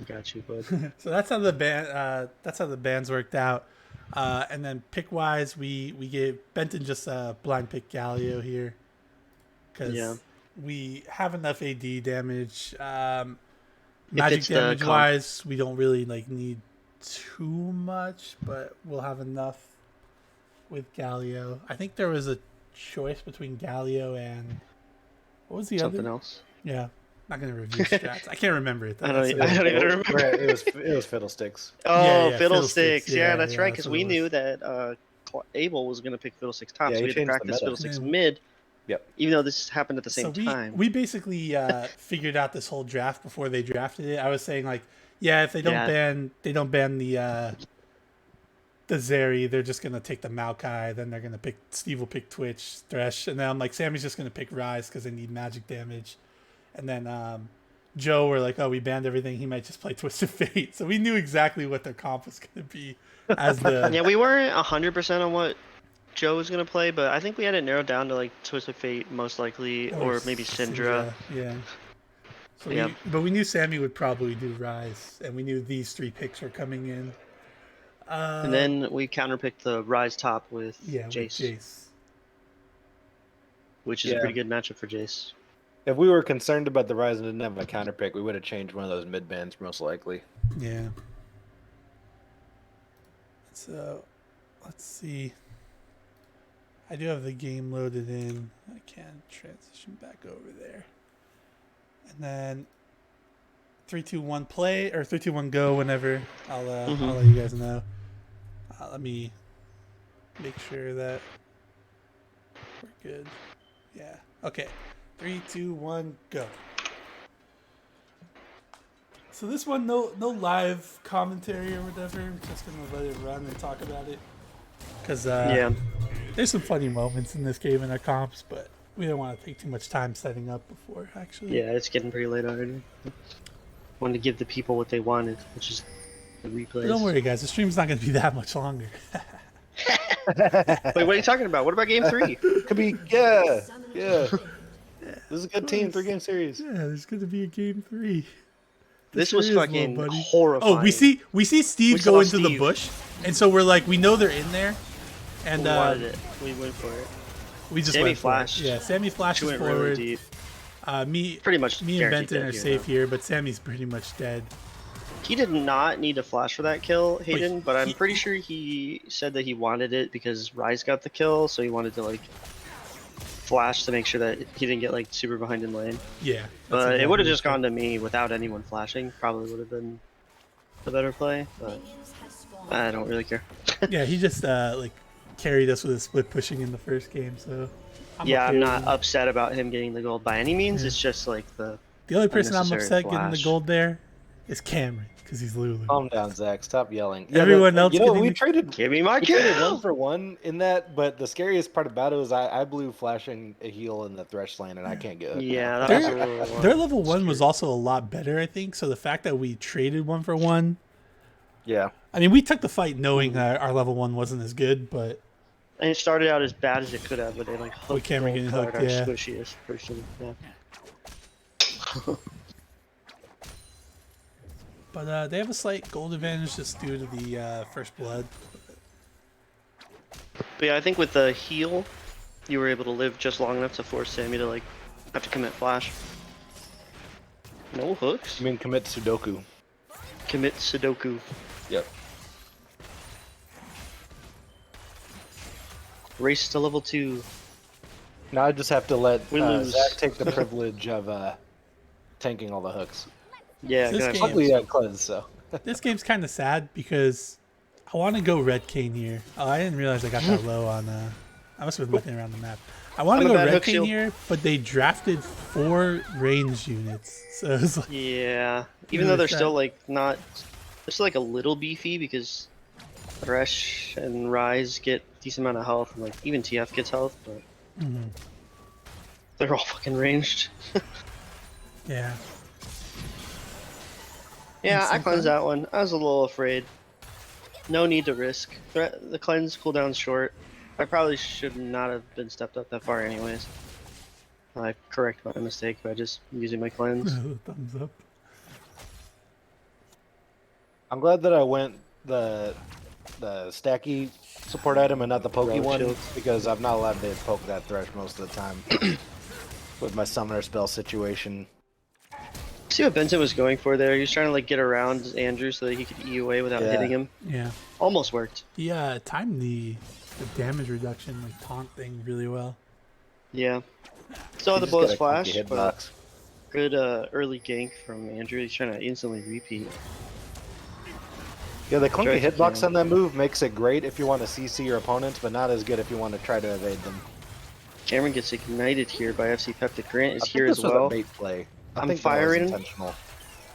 got you, bud. So that's how the bands worked out. And then pick wise, we gave Benton just a blind pick Galio here because Yeah. we have enough AD damage. Magic it's the damage comp- wise, we don't really like need too much, but we'll have enough with Galio. I think there was a choice between Galio and what was the Something other? else. Yeah, not gonna review strats. I can't remember it. Though. I don't That's even it. remember. It was Fiddlesticks. Oh, Yeah, Fiddlesticks. Fiddlesticks. Yeah, Yeah, that's yeah, right. that's Because what we it knew was. that Abel was going to pick Fiddlesticks top, Yeah, so he we had to changed the practice meta. Fiddlesticks Yeah. mid. Yep. Even though this happened at the So same time. we basically figured out this whole draft before they drafted it. I was saying like, yeah, if they don't ban the Zeri, they're just gonna take the Maokai. Then they're gonna pick Steve will pick Twitch, Thresh, and then I'm like Sammy's just gonna pick Rise because they need magic damage. And then Joe were like, oh, we banned everything. He might just play Twisted Fate. So we knew exactly what their comp was gonna be as the Yeah, we weren't 100% on what Joe was going to play, but I think we had it narrowed down to like Twisted Fate most likely, or maybe Syndra. Yeah. So Yeah. but we knew Sammy would probably do Rise, and we knew these 3 picks were coming in. And then we counterpicked the Rise top with Jace, which is a pretty good matchup for Jace. If we were concerned about the Rise and didn't have a counter pick, we would have changed one of those mid bans most likely. Yeah. So, let's see. I do have the game loaded in. I can transition back over there. And then 3, 2, 1 play, or 3, 2, 1 go whenever. I'll let you guys know. Let me make sure that we're good. Yeah. Okay. 3, 2, 1 go. So this one, no live commentary or whatever. I'm just gonna let it run and talk about it. Cause there's some funny moments in this game in our comps, but we don't want to take too much time setting up before actually. Yeah, it's getting pretty late already. Wanted to give the people what they wanted, which is the replays. But don't worry, guys. The stream's not gonna be that much longer. Wait, what are you talking about? What about game 3? Could be, yeah. This is a good team, 3-game series. Yeah, there's gonna be a game 3. This was fucking buddy. horrifying. Oh, we see Steve go into the bush, and so we're like, we know they're in there, and we wanted it. We went for it. We just Sammy went flashed. for it. Yeah, Sammy flashes Went forward. really deep. Me and guaranteed Benton dead are here, safe though. here, but Sammy's pretty much dead. He did not need to flash for that kill, Hayden, but I'm he- pretty sure he said that he wanted it because Rise got the kill, so he wanted to like flash to make sure that he didn't get like super behind in lane. Yeah, But it would have just gone to me without anyone flashing. Probably would have been the better play, but I don't really care. Yeah, he just like carried us with a split pushing in the first game, so I'm not upset about him getting the gold by any means. It's just like the only person I'm unnecessary upset getting the flash. gold there is Cameron because he's Lulu. Calm down, Zach. Stop yelling. Everyone else You know, getting we the- traded give me my We traded kill. 1 for 1 in that, but the scariest part about it was I blew flashing a heal in the Thresh lane, and I can't get it. Yeah, that was a little, Their level 1 was also a lot better, I think. So the fact that we traded 1 for 1, Yeah. I mean, we took the fight knowing that our level 1 wasn't as good, but and it started out as bad as it could have, but they like hooked Cameron the getting card, hooked, our yeah. squishiest person. Yeah. they have a slight gold advantage just due to the first blood. But yeah, I think with the heal, you were able to live just long enough to force Sammy to like have to commit flash. No hooks. I mean, commit Sudoku. Commit Sudoku. Yep. Race to level 2. Now I just have to let We lose. Zach take the privilege of tanking all the hooks. Yeah, This good. game- Luckily, I cleanse, so. This game's kind of sad because I want to go Red Cane here. Oh, I didn't realize I got that low on. I must have been looking around the map. I want to I'm a go bad Red hook Cane shield. here, but they drafted 4 range units, so it's like Yeah, Really even though they're sad. still like not, they're still like a little beefy because Thresh and Rise get decent amount of health, and like even TF gets health, but they're all fucking ranged. yeah. Yeah, I Decent cleansed cleanse. that one. I was a little afraid. No need to risk. The cleanse cooldown's short. I probably should not have been stepped up that far anyways. I correct my mistake by just using my cleanse. Thumbs up. I'm glad that I went the stacky support item and not the pokey Rogue one, shield. because I'm not allowed to poke that Thresh most of the time with my summoner spell situation. See what Benton was going for there? He was trying to like get around Andrew so that he could E away without Yeah. hitting him. Yeah. Almost worked. He timed the damage reduction like taunt thing really well. Yeah. Still had You the just bullets gotta keep flash, your but hitbox. good early gank from Andrew. He's trying to instantly repeat. Yeah, the clunky Try to hitbox kill. on that move makes it great if you want to CC your opponents, but not as good if you want to try to evade them. Cameron gets ignited here by FC Peptic. Grant is I think here this as was well. a bait play. I I'm think that was firing. intentional.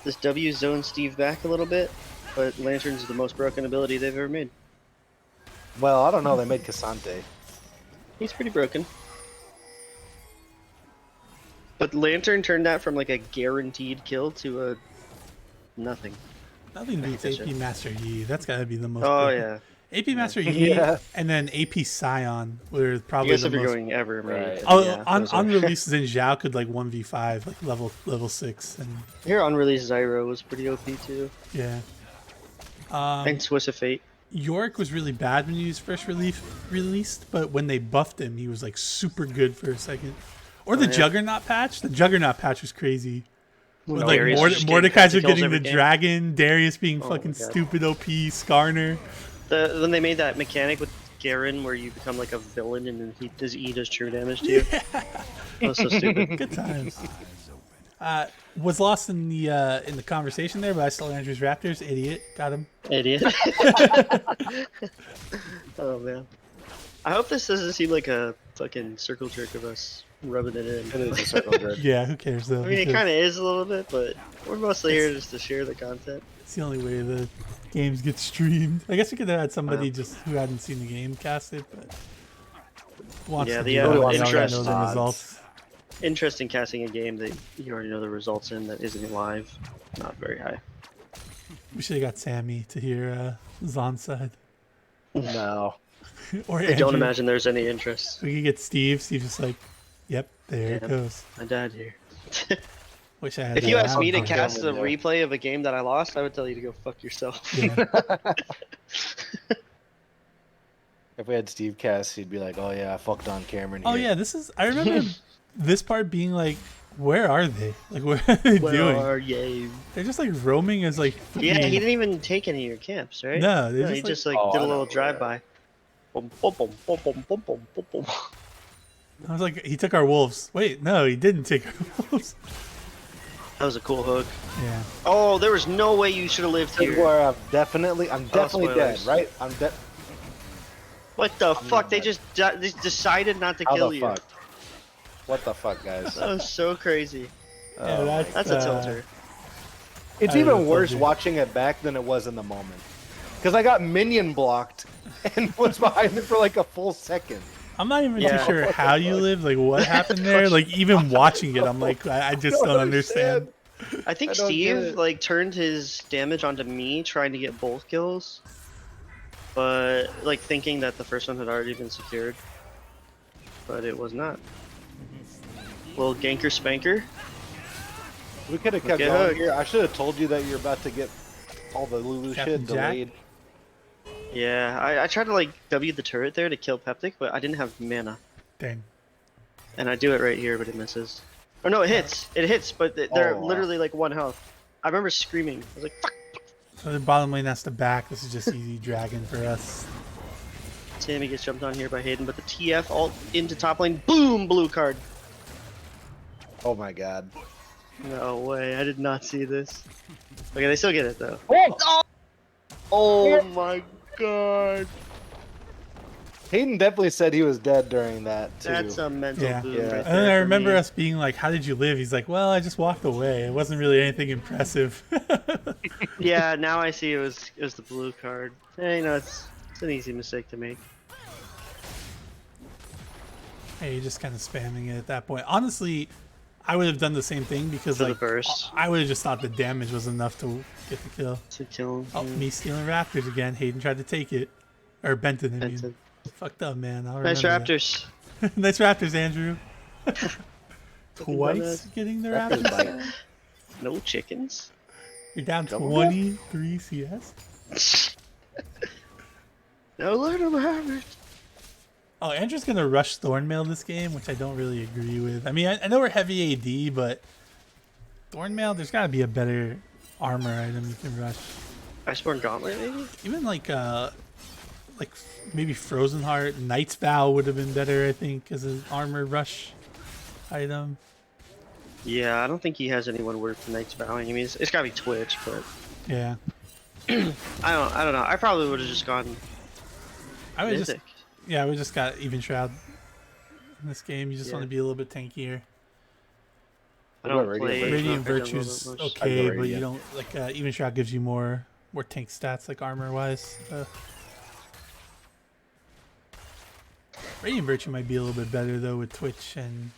This W zoned Steve back a little bit, but Lantern's the most broken ability they've ever made. Well, I don't know. They made Cassante. He's pretty broken. But Lantern turned that from like a guaranteed kill to a nothing. Nothing beats AP Master Yi. That's gotta be the most. Oh broken. yeah. AP Master Yi Yeah. and then AP Scion were I probably guess the if you're most. going ever made. Right. then Oh, yeah, on those are- releases in Zhao could like 1v5 like level 6 and Here unreleased Zyro was pretty OP too. yeah. And Swiss of Fate. Yorick was really bad when he was first released, but when they buffed him, he was like super good for a second. Or the yeah. Juggernaut patch. The Juggernaut patch was crazy. With like Darius was just getting Mordecai's crazy are kills getting the every game. dragon, Darius being Oh my fucking God. stupid OP, Skarner. When they made that mechanic with Garen where you become like a villain and then he does true damage to you. That was so stupid. Good times. Was lost in the conversation there, but I stole Andrew's Raptors. Idiot. Got him. Idiot. Oh man. I hope this doesn't seem like a fucking circle jerk of us rubbing it in. It is a circle jerk. Yeah, who cares though? I mean, it Because kind of is a little bit, but we're mostly here just to share the content. it's the only way the games get streamed. I guess we could have had somebody Wow. just who hadn't seen the game cast it, but wants Yeah, to the, do uh, that. They already interest know the odds. results. Interesting casting a game that you already know the results in that isn't live. Not very high. We should have got Sammy to hear Zaun's side. No. Or I Andrew. don't imagine there's any interest. We could get Steve. Steve's just like, yep, there it Yeah. goes. My dad here. Wish I had If that you asked app me to on. cast a there. replay of a game that I lost, I would tell you to go fuck yourself. Yeah. If we had Steve Cass, he'd be like, "Oh yeah, I fucked on Cameron." Oh here." yeah, this is. I remember this part being like, where are they? Like, what are they Where doing? are you? They're just like roaming as like. Yeah, fucking- he didn't even take any of your camps, right? No, they he just, just like Oh, did I a know, little yeah. drive-by. Boom, boom, boom, boom, boom, boom, boom, boom, boom. I was like, he took our wolves. Wait, no, he didn't take our wolves. That was a cool hook. Yeah. Oh, there was no way you should have lived This is here. where I'm definitely dead, spoilers. right? I'm dead. What the fuck? They dead. just they decided not to How kill the you. fuck? What the fuck, guys? That was so crazy. Yeah, That's a tilter. It's I even told worse you. watching it back than it was in the moment. Because I got minion blocked and was behind it for like a full second. I'm not even Yeah. too sure how you lived, like what happened there. Like even watching it, I'm like, I just don't understand. I think I don't get Steve it. like turned his damage onto me trying to get both kills, but like thinking that the first one had already been secured, but it was not. Little ganker spanker. We could have kept Okay, going hook. here. I should have told you that you're about to get all the Lulu Captain shit Jack? delayed. Yeah, I tried to like W the turret there to kill Peptic, but I didn't have mana, Dang. and I do it right here, but it misses. Oh no, it hits! It hits, but they're Oh, wow. literally like 1 health. I remember screaming. I was like, "Fuck!" So the bottom lane has to back. This is just easy dragon for us. Sammy gets jumped on here by Hayden, but the TF ult into top lane. Boom! Blue card. Oh my god. No way, I did not see this. Okay, they still get it though. Oh! Oh my god. Hayden definitely said he was dead during that too. That's a mental Yeah. boom Yeah. right And there. then I for remember me. us being like, "How did you live?" He's like, "Well, I just walked away. It wasn't really anything impressive." Yeah, now I see it was the blue card. Hey, you know, it's an easy mistake to make. Hey, you're just kind of spamming it at that point. Honestly, I would have done the same thing because For the like burst. I would have just thought the damage was enough to get the kill. To kill him. Oh, me stealing Raptors again. Hayden tried to take it, or Benton. I mean, Benton. fucked up, man. I'll Nice remember Raptors. that. Nice Raptors, Andrew. about Twice that. getting the Raptors Raptors. bite. down? No chickens. You're down Double 23 CS. No, let him have it. Oh, Andrew's gonna rush Thornmail this game, which I don't really agree with. I mean, I know we're heavy AD, but Thornmail, there's gotta be a better armor item you can rush. Iceborne Gauntlet, maybe? Even like maybe Frozen Heart, Knight's Vow would have been better, I think, as an armor rush item. Yeah, I don't think he has anyone worth Knight's Bowing. I mean, it's gotta be Twitch, but Yeah. I don't know. I probably would have just gone I would just, Mythic. yeah, we just got even shroud in this game. You just Yeah. want to be a little bit tankier. I don't What about play Radiant Jungle Virtue's that much. okay, I'd go but you Radiant. don't like even shroud gives you more tank stats like armor wise. Radiant Virtue might be a little bit better though with Twitch and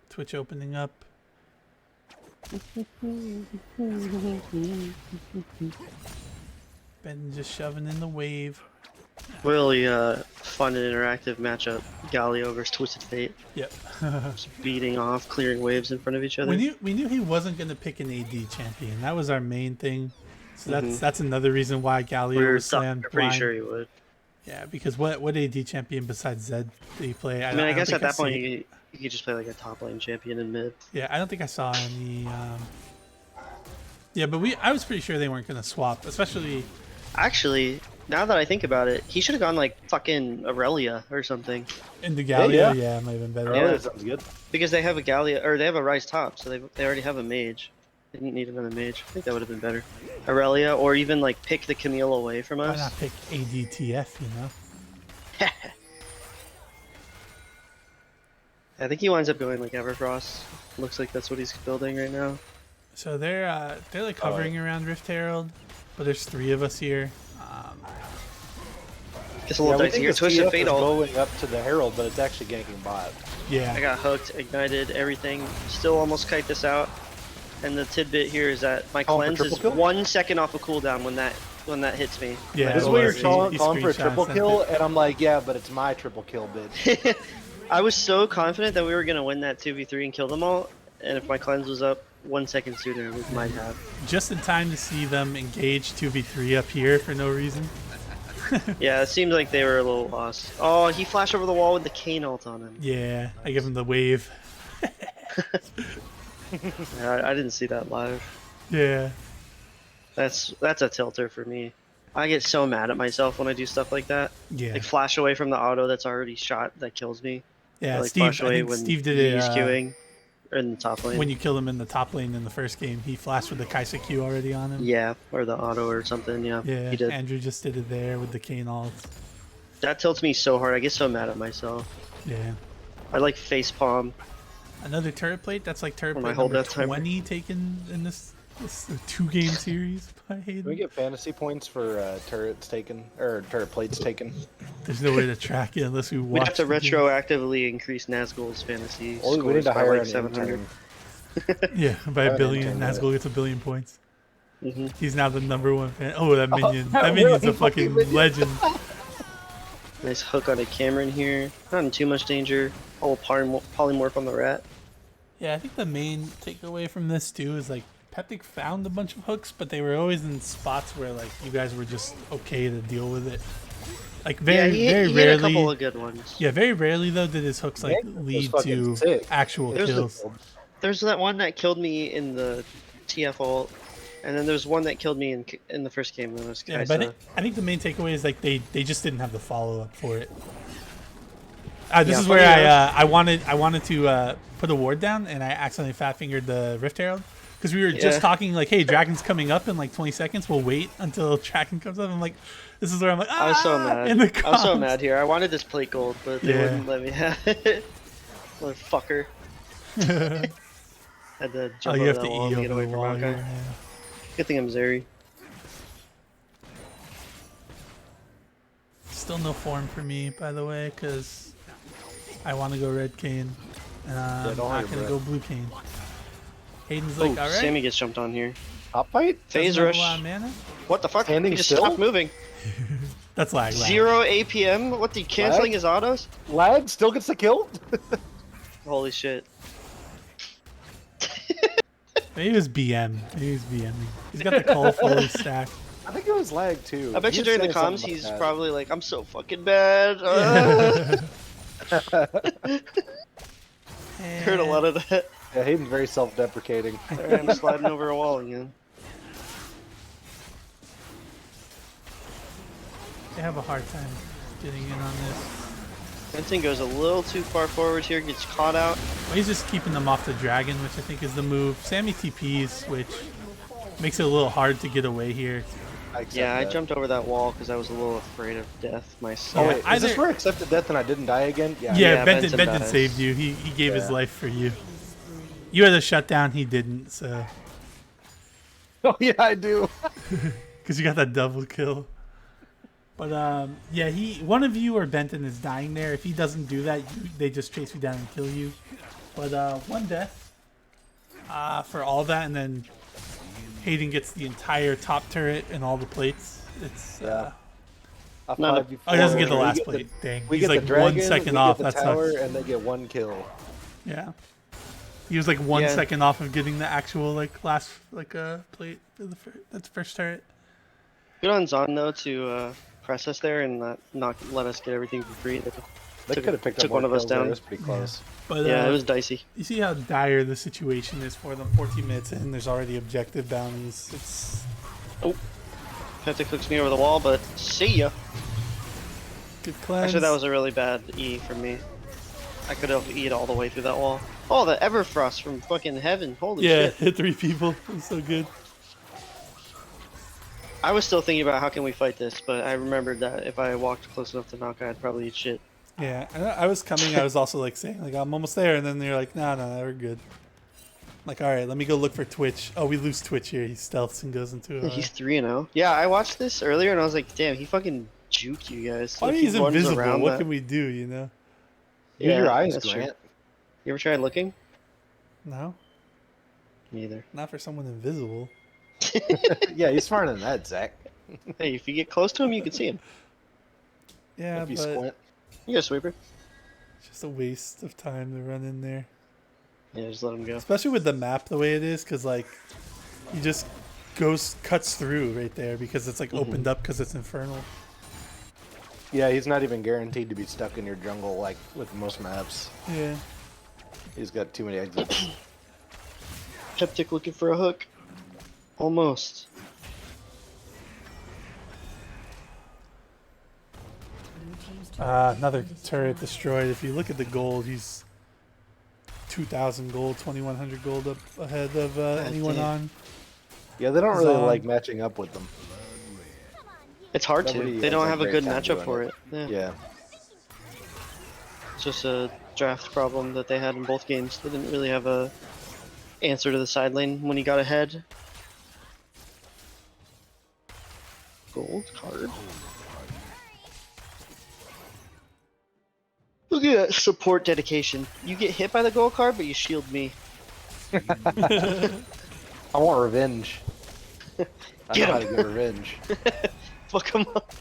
Twitch opening up. Ben just shoving in the wave. Really fun and interactive matchup. Galio versus Twisted Fate. Yep. Just beating off, clearing waves in front of each other. we knew he wasn't gonna pick an AD champion. That was our main thing. So Mhm. that's another reason why Galio we were was slammed pretty blind. sure he would. Yeah, because what AD champion besides Zed did he play? I mean, I don't guess think at that point see- you could just play like a top lane champion in mid. Yeah, I don't think I saw any. Yeah, but I was pretty sure they weren't gonna swap, especially. Actually, now that I think about it, he should have gone like fucking Aurelia or something. In the Galio, yeah. yeah, it might have been better. Oh, Yeah. that sounds good. Because they have a Gallia, or they have a Rise Top, so they already have a mage. They didn't need another mage. I think that would have been better. Aurelia, or even like pick the Camille away from Why us. not pick ADTF? You know. I think he winds up going like Everfrost. Looks like that's what he's building right now. So they're like hovering around Rift Herald, but there's 3 of us here. It's a little we dicey think here. the Twisted TF Fate is ult. going up to the Herald, but it's actually ganking bot. Yeah. I got hooked, ignited, everything. Still almost kite this out. And the tidbit here is that my Calling for cleanse is triple kill? 1 second off of cooldown when that hits me. Yeah, This is it what you're was. He calling for a screenshot triple sent kill, it. and I'm like, yeah, but it's my triple kill, bitch. I was so confident that we were gonna win that 2v3 and kill them all, and if my cleanse was up 1 second sooner, we might have. Just in time to see them engage 2v3 up here for no reason. Yeah, it seemed like they were a little lost. Oh, he flashed over the wall with the Kane ult on him. Yeah, I give him the wave. Yeah, I didn't see that live. Yeah. That's a tilter for me. I get so mad at myself when I do stuff like that. Yeah. Like flash away from the auto that's already shot that kills me. Yeah, Or, like Steve. flash I away think when Steve did it he's queuing in the top lane. when you killed him in the top lane in the first game. He flashed with the Kaisa Q already on him. Yeah, or the auto or something. Yeah, Yeah, he did. Andrew just did it there with the Kane ult. That tilts me so hard. I get so mad at myself. Yeah. I like face palm. Another turret plate. That's like turret Or my plate whole number death timer. 20 taken in this 2-game series by Hayden. Can we get fantasy points for turrets taken, or turret plates taken? There's no way to track it unless we watch. We have to the game. retroactively increase Nazgul's fantasy Or we scores need to by hire like an 700. intern. Yeah, by Have a an billion. intern do Nazgul gets a billion points. hmm He's now the #1 fan. Oh, that minion. that That minion's a really fucking fucking minion. legend. Nice hook on a Cameron here. Not in too much danger. Oh, polymorph on the rat. Yeah, I think the main takeaway from this too is like Peptic found a bunch of hooks, but they were always in spots where like you guys were just okay to deal with it. Like very, yeah, very he rarely. hit a couple of good ones. Yeah, very rarely though did his hooks like Yeah, it was lead fucking to sick. actual There's a- kills. There's that one that killed me in the TF ult, and then there's one that killed me in the first game. That was Yeah, Kaisa. but I think the main takeaway is like they just didn't have the follow up for it. This Yeah, is where funny I wanted to put a ward down and I accidentally fat fingered the Rift Herald because we were just Yeah. talking like, hey, Dragon's coming up in like 20 seconds. We'll wait until Dragon comes up. I'm like, this is where I'm like, I was so in mad. the I was so comms. mad here. I wanted this plate gold, but they Yeah. wouldn't let me have it. Motherfucker. Had to Oh, jump you over have that to wall E to get over away the from wall Maokai. here. Yeah. Good thing I'm Zeri. Still no form for me, by the way, because I want to go red cane. And I'm don't not hurt, going to bro. go blue cane. Hayden's Oh, like, all right. Sammy gets jumped on here. Top fight? Phase doesn't have rush. a lot of mana. What the fuck? Standing He just still? stopped moving. That's lag. 0 APM? What, the canceling Lag? his autos? Lag still gets the kill? Holy shit. Maybe it was BM. Maybe he was BMing. He's got the call fully stacked. I think it was lag too. I bet He you was during the saying something comms about he's that. probably like, I'm so fucking bad. Heard a lot of that. Yeah, Hayden's very self-deprecating. Alright, I'm sliding over a wall again. They have a hard time getting in on this. Benson goes a little too far forward here, gets caught out. Well, he's just keeping them off the dragon, which I think is the move. Sammy TPs, which makes it a little hard to get away here. accept Yeah, I that. jumped over that wall because I was a little afraid of death Oh myself. wait, is this either- where I accepted death and I didn't die again? Yeah, Yeah, Benton Benton dies. saved you. He gave his Yeah. life for you. You had a shutdown, he didn't, so Oh yeah, I do. because you got that double kill. But yeah, one of you or Benton is dying there. If he doesn't do that, they just chase you down and kill you. But one death for all that, and then Hayden gets the entire top turret and all the plates. It's Yeah. A Not a- 5v4. oh, he doesn't get the We last get plate. Dang, We he's get like the dragon, 1 second we off. Get the That tower, sucks. and they get 1 kill. Yeah, he was like 1 Yeah. second off of getting the actual like last like plate for that's the first turret. Good on Zaun though to press us there and not let us get everything for free. They Took- could have picked up took more one of us kills there. down. It was pretty close. But Yeah, it was dicey. you see how dire the situation is for them. 14 minutes in, there's already objective bounties. It's Hextech hooks me over the wall, but see ya. good cleanse. Actually, that was a really bad E for me. I could have E'd all the way through that wall. Oh, the Everfrost from fucking heaven. Holy yeah, shit. hit 3 people. It was so good. I was still thinking about how can we fight this, but I remembered that if I walked close enough to knock, I'd probably eat shit. Yeah, I was coming. I was also like saying like I'm almost there, and then they're like, no, we're good. I'm like, all right, let me go look for Twitch. Oh, we lose Twitch here. He stealths and goes into. He's 3-0. Yeah, I watched this earlier and I was like, damn, he fucking juked you guys. Why Like, he's he runs invisible? around What that. can we do? You know? Use Yeah, your eyes, that's true. Grant. You ever tried looking? No, Neither. not for someone invisible. Yeah, he's smarter than that, Zach. Hey, if you get close to him, you can see him. Yeah, If you but squint. You got a sweeper. it's just a waste of time to run in there, Yeah, just let him go. especially with the map the way it is, because like he just cuts through right there because it's like opened up because it's infernal. Yeah, he's not even guaranteed to be stuck in your jungle like with most maps. Yeah. He's got too many exits. Hextech looking for a hook. Almost. Another turret destroyed. If you look at the gold, he's 2,000 gold, 2,100 gold up ahead of anyone damn. on. Yeah, they don't really Zaun. like matching up with them. It's hard Nobody to. They has don't a have a great good time matchup doing for it. it. Yeah. Yeah. It's just a draft problem that they had in both games. They didn't really have a answer to the side lane when he got ahead. Gold card. Look at that support dedication. You get hit by the gold card, but you shield me. I want revenge. I Get know how him. to get revenge. Fuck him up.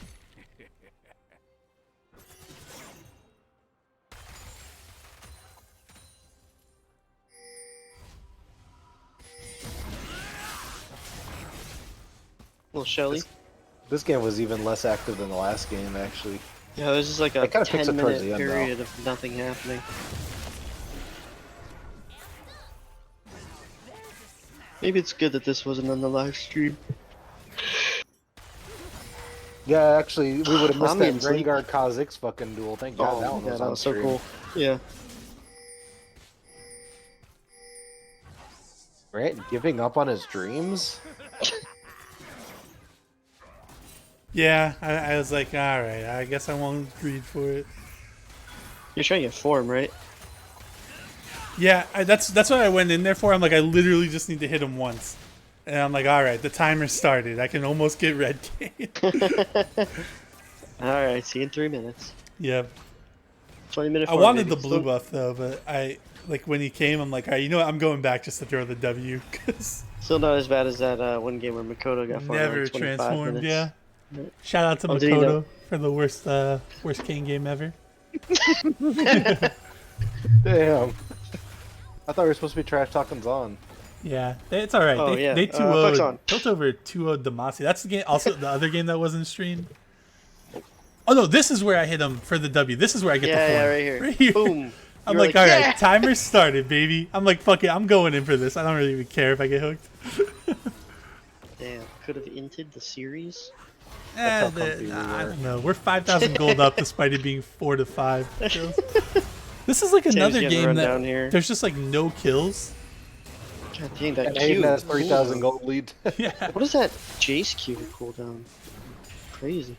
Little Shelly. This game was even less active than the last game, actually. Yeah, there's just like a It kinda picks up towards 10-minute the end, though. period of nothing happening. Maybe it's good that this wasn't on the live stream. Yeah, actually, we would have missed I'm that getting sleepy. Rengar Kha'Zix fucking duel. Thank God that one yeah, was that on was so stream. cool. Yeah. Grant giving up on his dreams? Yeah, I was like, all right, I guess I won't greed for it. You're trying to get form, right? Yeah, that's what I went in there for. I'm like, I literally just need to hit him once. And I'm like, all right, the timer started. I can almost get red cane. Alright, see you in 3 minutes. Yeah. 20-minute I form, wanted baby. the blue buff, though, but like, when he came, I'm like, all right, you know what? I'm going back just to throw the W, because Still not as bad as that one game where Makoto got formed. never like 25 transformed, minutes. yeah. Shout out to Oh, did he know? Makoto for the worst Kane game ever. Damn. I thought we were supposed to be trash talking Zaun. Yeah, it's all right. Oh, they yeah. they Fuck's 2-0'd on. built over 2-0'd Demacia. That's the game. Also, the other game that wasn't streamed. Oh no, this is where I hit him for the W. This is where I get the Yeah, form. right here. Right here. Boom. I'm You were like, all right, "Yeah!" timer started, baby. I'm like, fuck it, I'm going in for this. I don't really even care if I get hooked. Damn, could have inted the series. how comfy we I were. don't know. We're 5,000 gold up despite it being 4-5 kills. This is like another getting game run that down here. there's just like no kills. God dang, that And Q. Hayden has 3,000 gold lead. Yeah. What is that Jace Q cooldown? Crazy.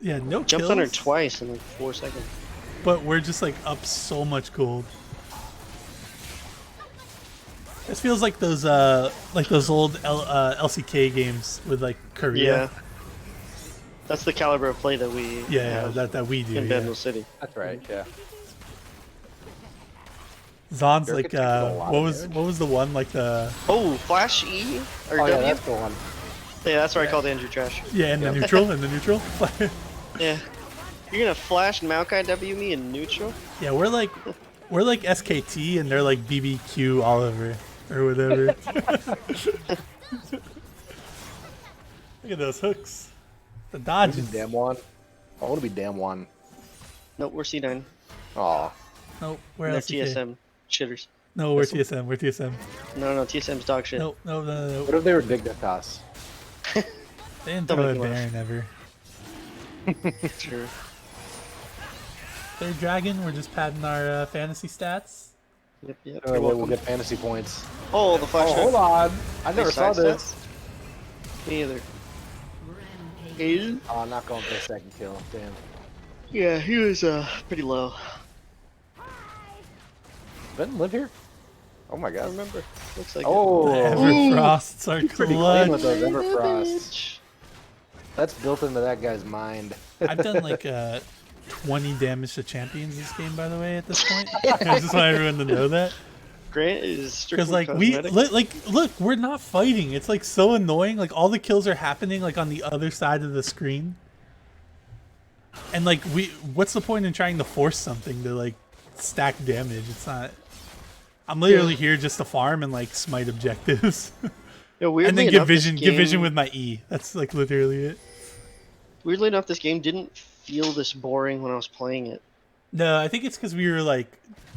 Yeah, no Jumped on her kills, twice in like 4 seconds. but we're just like up so much gold. This feels like those old LCK games with like Korea. Yeah. That's the caliber of play that we Yeah, have that we do. in Yeah. Bandle City. That's right, yeah. Zaun's They're like taking a lot what of was damage. the one like the Oh, Flash E? Or Oh, W? yeah, that's the one. Yeah, that's where I called Andrew trash. yeah in the neutral in the neutral. Yeah. You're gonna Flash Maokai W me in neutral? Yeah, we're like SKT and they're like BBQ Oliver or whatever. Look at those hooks. The dodges. Damn one. I want to be damn one. Nope, we're C9. Aw. Nope, we're They're LCK. TSM shitters. No, we're TSM. We're TSM. No, TSM's dog shit. No. What if they were Dignitas? They didn't Don't throw a make me laugh. Baron ever. Sure. Third dragon. We're just padding our fantasy stats. Yep. Oh, You're we'll welcome. get fantasy points. Oh, the Flash Oh, hold on. I never These saw side this. Me either. Aiden? Oh, not going for a second kill. Damn. Yeah, he was pretty low. Didn't live here? Oh my I god. remember. Looks like Oh, The Everfrosts are pretty clean with clutch. those it. Everfrosts. That's built into that guy's mind. I've done like 20 damage to champions this game, by the way. At this point, I just want everyone to know that. Grant is strictly Because like cosmetic. look, we're not fighting. It's like so annoying. Like all the kills are happening like on the other side of the screen. And like what's the point in trying to force something to like stack damage? It's not. I'm literally here just to farm and like smite objectives, Yo, weirdly and then enough, this give vision game- with my E. That's like literally it. Weirdly enough, this game didn't feel this boring when I was playing it. No, I think it's because we were like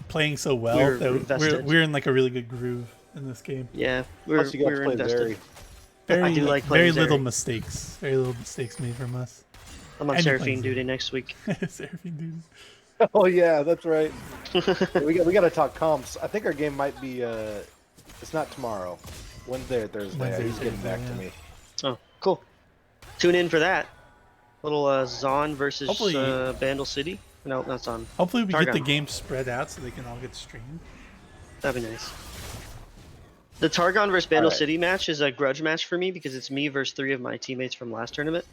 playing so well We're that invested. we're in like a really good groove in this game. Yeah, we were, Plus, you got we to were play invested. Zeri. Very, do like very playing little Zeri. mistakes. Very little mistakes made from us. I'm on And you're Seraphine playing duty Zeri. next week. Seraphine dude. Oh yeah, that's right. we got to talk comps. I think our game might be. It's not tomorrow. Wednesday or Thursday. Wednesday or He's getting Thursday, back to yeah. me. Oh, cool. Tune in for that. Little Zaun versus Hopefully- Bandle City. No, not Zaun. Hopefully we get the Targon. game spread out so they can all get streamed. That'd be nice. The Targon versus Bandle Alright. City match is a grudge match for me because it's me versus 3 of my teammates from last tournament.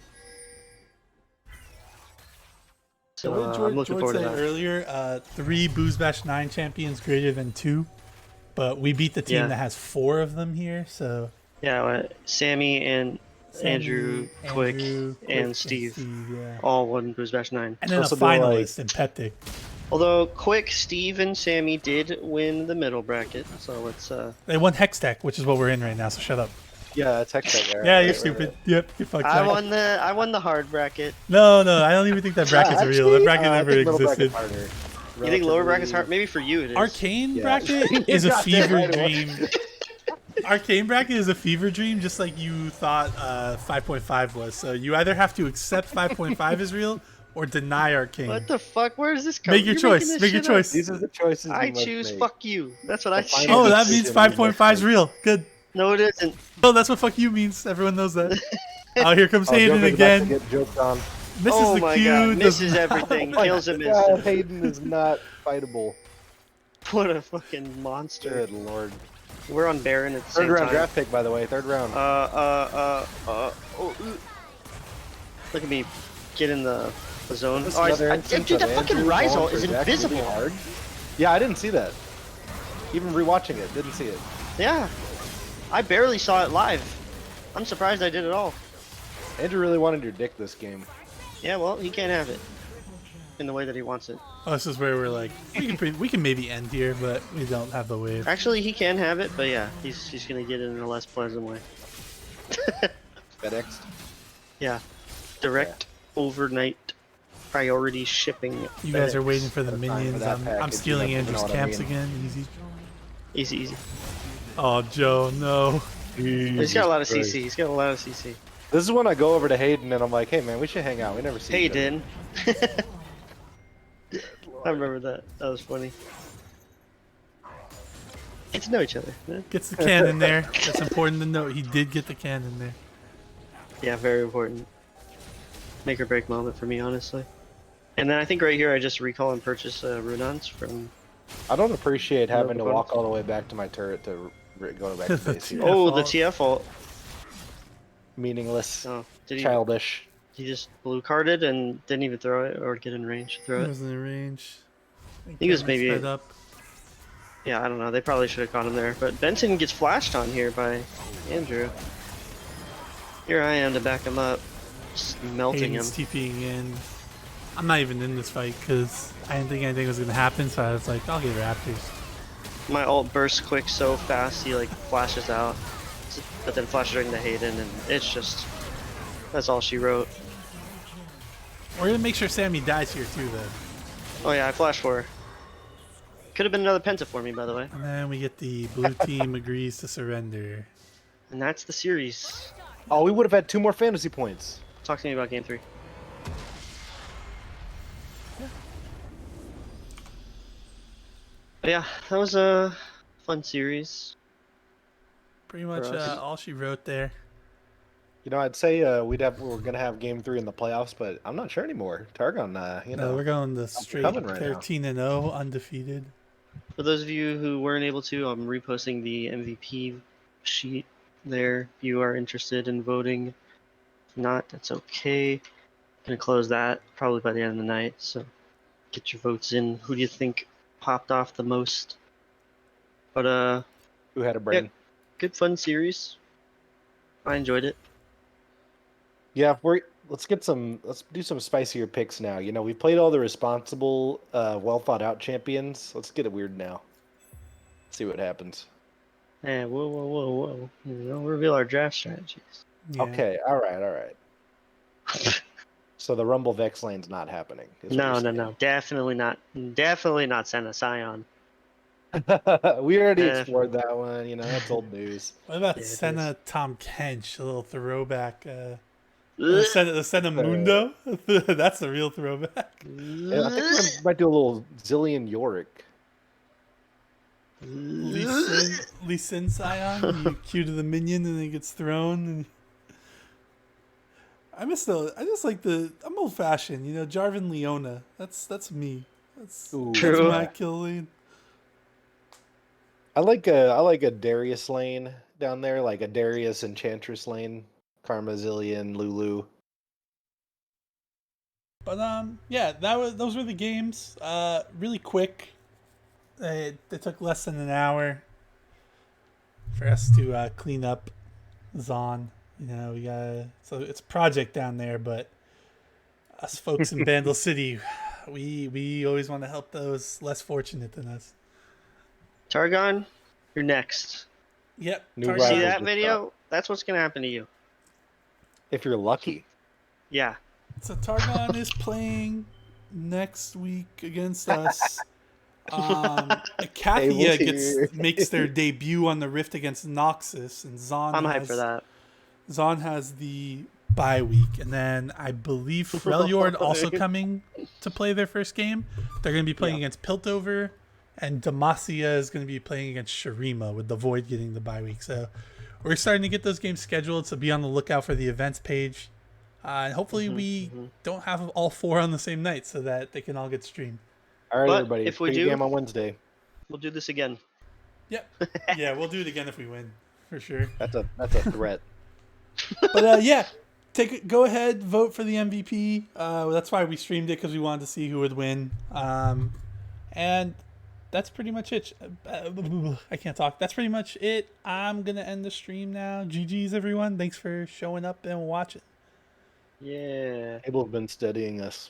So So what did I'm looking George forward to say that. earlier? 3 BoozeBash 9 champions greater than 2. But we beat the team Yeah. that has 4 of them here, so Yeah, Sammy and Sammy, Andrew, Quick, and Steve. yeah. all won BoozeBash 9. And then a Also do, like- finalist in Peptic. Although Quick, Steve, and Sammy did win the middle bracket, so it's They won Hextech, which is what we're in right now, so shut up. Yeah, that's Hextech. Yeah, you're stupid. Yep, you fucked I up. won the hard bracket. No, I don't even think that bracket's real. That bracket I never think middle existed. bracket's harder. You think lower bracket's hard? Relatively- Maybe for you it is. Arcane Yeah. bracket is a Goddamn fever right it was. dream. Arcane bracket is a fever dream, just like you thought 5.5 was. So you either have to accept 5.5 is real or deny Arcane. What the fuck? Where is this coming? Make your You're making choice. this Make your shit up. choice. These are the choices I you must choose make. fuck you. That's what I The choose. final Oh, that means decision you must 5.5 is make. real. Good. No, it isn't. Oh, that's what fuck you means. Everyone knows that. Oh, here comes Oh, Hayden Joker's about to again. get joked on. Misses Oh the my Q. god, does misses not- everything. My Kills him God, instantly. Hayden is not fightable. What a fucking monster. Good lord. We're on Baron at the Third same round time. draft pick, by the way. Third round. Look at me get in the zone. This Oh, another dude, instance that of fucking Andrew Rizal going is for Jack invisible. really hard. Yeah, I didn't see that. Even rewatching it, didn't see it. Yeah. I barely saw it live. I'm surprised I did it all. Andrew really wanted your dick this game. Yeah, well, he can't have it. In the way that he wants it. Oh, this is where we're like, we can maybe end here, but we don't have the wave. Actually, he can have it, but yeah, he's gonna get it in a less pleasant way. FedEx. Yeah. Direct overnight priority shipping. You guys are FedEx. waiting for the No time for minions. that I'm package, stealing you know Andrew's what I camps mean. again. Easy. Easy, easy. Oh, Joe, no. He's got a lot of Christ. CC. He's got a lot of CC. This is when I go over to Hayden and I'm like, hey man, we should hang out. We never see Hey, each other. Din. I remember that. That was funny. Get to know each other. Yeah, Gets the can in there. That's important to note. He did get the can in there. yeah, very important. Make or break moment for me, honestly. And then I think right here I just recall and purchase Runons from. I don't appreciate having to Nope. walk all the way back to my turret to go back to base here. Yeah, Oh, the fault. TF ult. Meaningless, Oh, did he? childish. He just blue carded and didn't even throw it or get in range to throw He it. wasn't in range. I think He was Kevin maybe- sped up. Yeah, I don't know. They probably should have caught him there. But Benson gets flashed on here by Andrew. Here I am to back him up. Just melting him. Hayden's TPing in. I'm not even in this fight because I didn't think anything was gonna happen, so I was like, I'll get Raptors. My ult bursts quick so fast he like flashes out. But then flashes right into Hayden and it's just... That's all she wrote. We're gonna make sure Sammy dies here too, though. Oh yeah, I flashed for her. Could have been another penta for me, by the way. And then we get the blue team agrees to surrender. And that's the series. Oh, we would have had 2 more fantasy points. Talk to me about game 3. But yeah, that was a fun series. Pretty much For us. all she wrote there. You know, I'd say we're gonna have game 3 in the playoffs, but I'm not sure anymore. Targon, you No, know, we're going the straight coming right now. 13-0, undefeated. For those of you who weren't able to, I'm reposting the MVP sheet there if you are interested in voting. If not, that's okay. Gonna close that probably by the end of the night, so get your votes in. Who do you think popped off the most? But who had a brain. good fun series. I enjoyed it. Yeah, let's do some spicier picks now. You know, we've played all the responsible, well thought out champions. Let's get it weird now. See what happens. Hey, whoa. You know, reveal our draft strategies. Yeah. Okay, all right. So the Rumble Vex lane's not happening. is what you're No. Definitely not. Definitely not Senna Scion. saying. We already Yeah. explored that one. You know, that's old news. What about Yeah, it Senna Tom Kench? A little throwback. Ugh. The Senna Mundo? That's the real throwback. Yeah, I think we might do a little Zillion Yorick. Lee Sin Scion. You cue to the minion and it gets thrown. And... I just like I'm old fashioned, you know, Jarvan Leona. That's me. That's True. my kill lane. I like a Darius lane down there, like a Darius Enchantress lane. Karma Zillion, Lulu. But yeah, those were the games. Really quick. They took less than an hour for us to clean up Zaun. You know, so it's a project down there, but us folks in Bandle City, we always want to help those less fortunate than us. Targon, you're next. Yep. New Target- See Rivals that is video? That's what's gonna happen to you. If you're lucky. Yeah. So Targon is playing next week against us. Akathia Hey, makes their debut on the Rift against Noxus, and Zaun. I'm hyped for that. Zaun has the bye week, and then I believe Freljord also coming to play their first game. They're going to be playing against Piltover, and Demacia is going to be playing against Shurima, with the Void getting the bye week. So we're starting to get those games scheduled, so be on the lookout for the events page. And hopefully we don't have all 4 on the same night so that they can all get streamed. All right, But everybody. if we Big do- game on Wednesday. We'll do this again. Yep. Yeah, we'll do it again if we win, for sure. That's a threat. But yeah, go ahead, vote for the MVP. That's why we streamed it, because we wanted to see who would win. And that's pretty much it. I can't talk. That's pretty much it. I'm gonna end the stream now. GG's everyone. Thanks for showing up and watching. Yeah. People have been studying us.